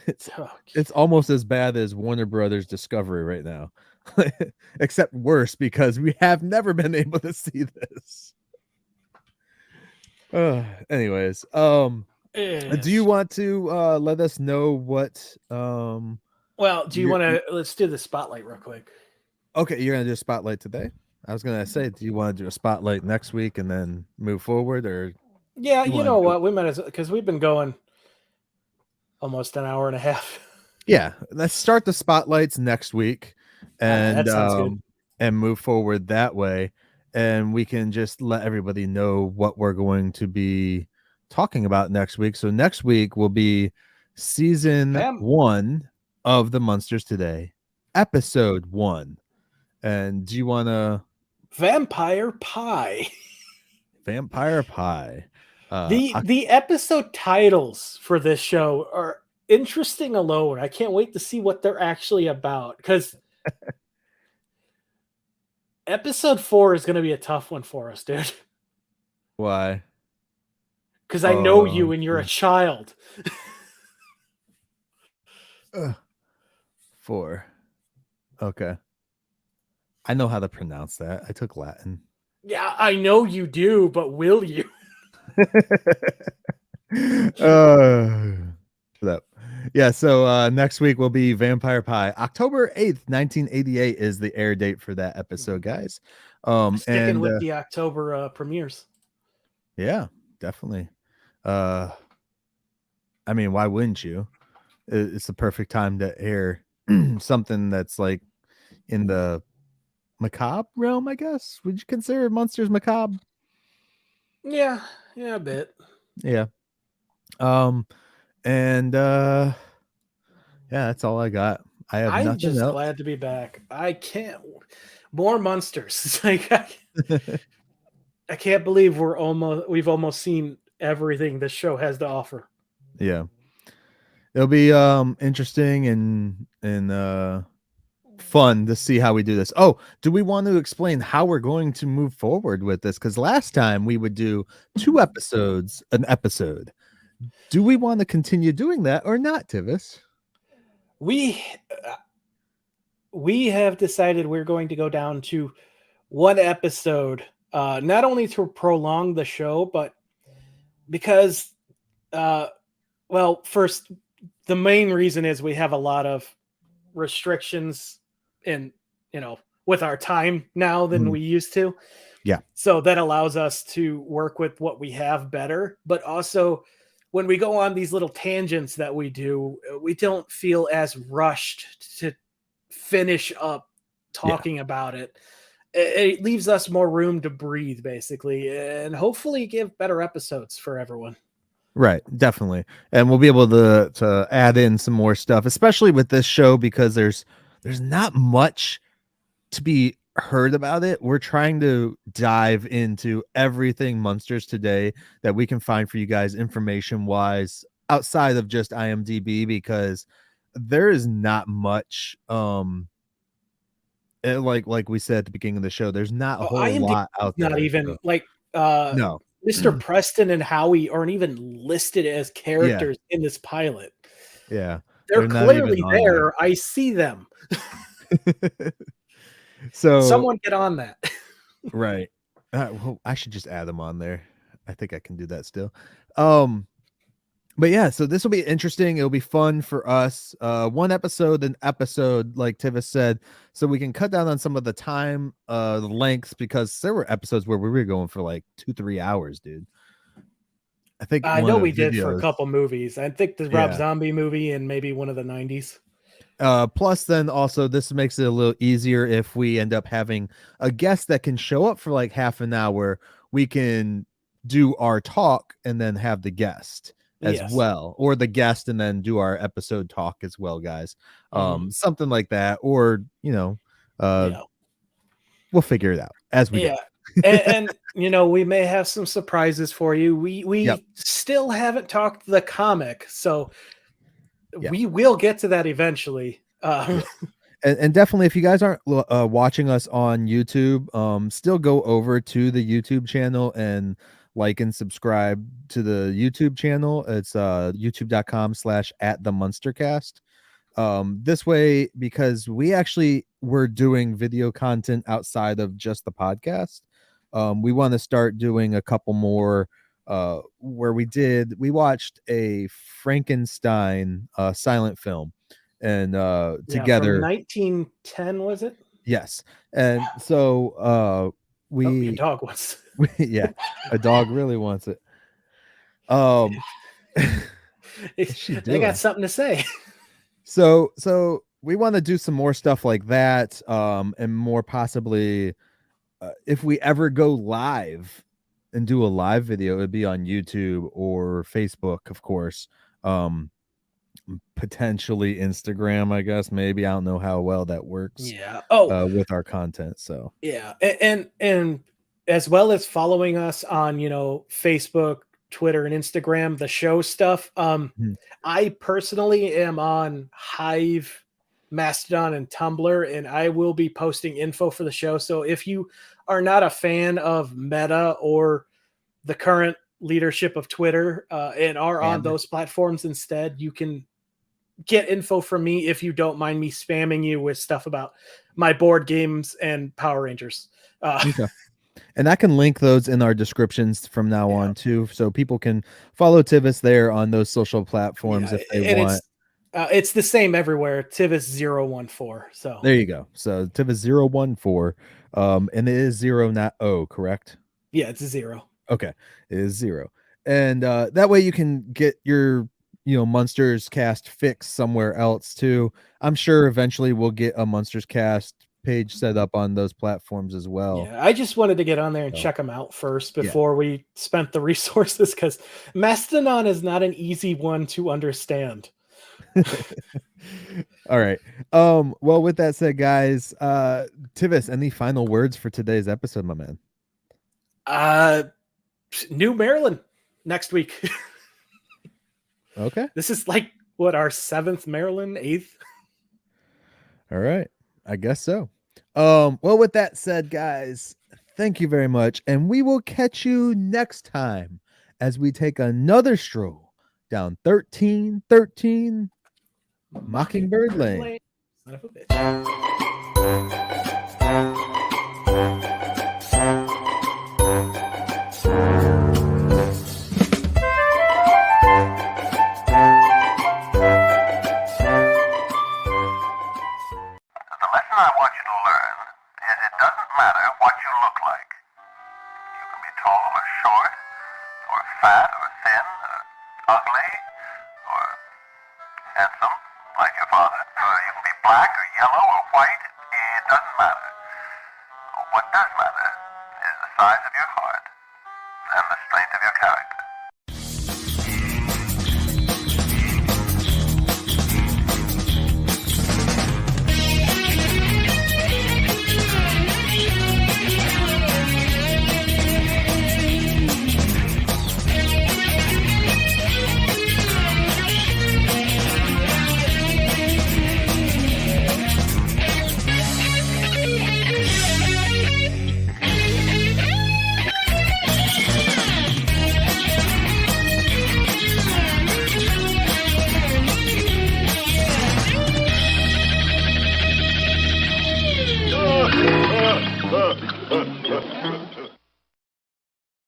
It's almost as bad as Warner Brothers Discovery right now, except worse because we have never been able to see this. Anyways, do you want to let us know what well, do you want to, let's do the spotlight real quick. Okay, you're gonna do a spotlight today? I was gonna say, do you want to do a spotlight next week and then move forward, or yeah, you know what, we might as, because we've been going almost an hour and a half. Yeah, let's start the spotlights next week, and that sounds good. And move forward that way, and we can just let everybody know what we're going to be talking about next week. So next week will be season 1 of the Munsters Today, episode 1. And do you want to Vampire Pie? Vampire Pie. The episode titles for this show are interesting alone. I can't wait to see what they're actually about, because episode 4 is going to be a tough one for us, dude. Why? Because I know you and you're a child. 4. Okay. I know how to pronounce that. I took Latin. Yeah, I know you do, but will you? Yeah, so next week will be Vampire Pie. October 8th, 1988 is the air date for that episode, guys. Sticking with the October premieres. Yeah, definitely. I mean, why wouldn't you? It's the perfect time to air something that's like in the macabre realm, I guess. Would you consider Munsters macabre? Yeah, a bit. Yeah. And Yeah, that's all I got. I have I'm nothing just else. glad to be back. I can't more Munsters. It's like I can't believe we've almost seen everything this show has to offer. Yeah. It'll be interesting and fun to see how we do this. Oh, do we want to explain how we're going to move forward with this? Because last time we would do 2 episodes an episode. Do we want to continue doing that or not, Tivis? We we have decided we're going to go down to one episode, not only to prolong the show, but because, well, first, the main reason is we have a lot of restrictions in, with our time now than we used to. Yeah. So that allows us to work with what we have better. But also, when we go on these little tangents that we do, we don't feel as rushed to finish up talking about it. It leaves us more room to breathe, basically, and hopefully give better episodes for everyone. Right, definitely. And we'll be able to add in some more stuff, especially with this show, because there's not much to be heard about it. We're trying to dive into everything Munsters Today that we can find for you guys information wise outside of just IMDb, because there is not much like we said at the beginning of the show, there's not a whole IMDb lot out not there. even So, like no. Mr. Preston and Howie aren't even listed as Yeah. characters in this pilot. Yeah. They're They're not even clearly on there. I see them. there. So, Someone get on that. right. Well, I should just add them on there. I think I can do that still. But yeah, so this will be interesting. It'll be fun for us. One episode, an episode, like Tivis said, so we can cut down on some of the time, the lengths, because there were episodes where we were going for like 2-3 hours, dude. I think I one know of we the did for a videos, couple movies. I think the Rob yeah. Zombie movie and maybe one of the 90s. Plus, then also this makes it a little easier if we end up having a guest that can show up for like half an hour. We can do our talk and then have the guest as Yes. well, or the guest and then do our episode talk as well, guys. Something like that, or Yeah. we'll figure it out as we Yeah. go. And we may have some surprises for you. We Yep. still haven't talked the comic, so Yeah. we will get to that eventually. And definitely, if you guys aren't watching us on YouTube, still go over to the YouTube channel and like and subscribe to the YouTube channel. It's youtube.com/@themunstercast. This way, because we actually were doing video content outside of just the podcast, we want to start doing a couple more where we watched a Frankenstein silent film, and together from 1910, was it? yes. And so Your we dog wants. yeah, a dog really wants it. What's she They doing? got something to say. So we want to do some more stuff like that, and more possibly if we ever go live and do a live video, it'd be on YouTube or Facebook, of course. Potentially Instagram, I guess. Maybe I don't know how well that works. Yeah. With our content. So yeah, and as well as following us on Facebook, Twitter, and Instagram, the show stuff. I personally am on Hive, Mastodon, and Tumblr, and I will be posting info for the show. So if you are not a fan of Meta or the current leadership of Twitter and are on those platforms instead, you can get info from me if you don't mind me spamming you with stuff about my board games and Power Rangers. Okay. And I can link those in our descriptions from now on too, so people can follow Tivis there on those social platforms if they want. It's the same everywhere. Tivis014. So there you go. So Tivis014, and it is 0, not O, correct? Yeah, it's a 0. Okay, it is 0, and that way you can get your Munsters cast fix somewhere else too. I'm sure eventually we'll get a Munsters cast page set up on those platforms as well. Yeah, I just wanted to get on there and check them out first before we spent the resources, because Mastodon is not an easy one to understand. All right. Well, with that said, guys, Tivis, any final words for today's episode, my man? New Marilyn next week. Okay. This is like what, our 7th Marilyn, 8th? All right. I guess so. Well, with that said, guys, thank you very much. And we will catch you next time as we take another stroll down 1313 Mockingbird Lane. Son of a bitch. The lesson I want you to learn is it doesn't matter what you look like. You can be tall or short, or fat or thin, or ugly, or handsome, like your father. Or you can be black or yellow or white. It doesn't matter. What does matter is the size of your heart and the strength of your character.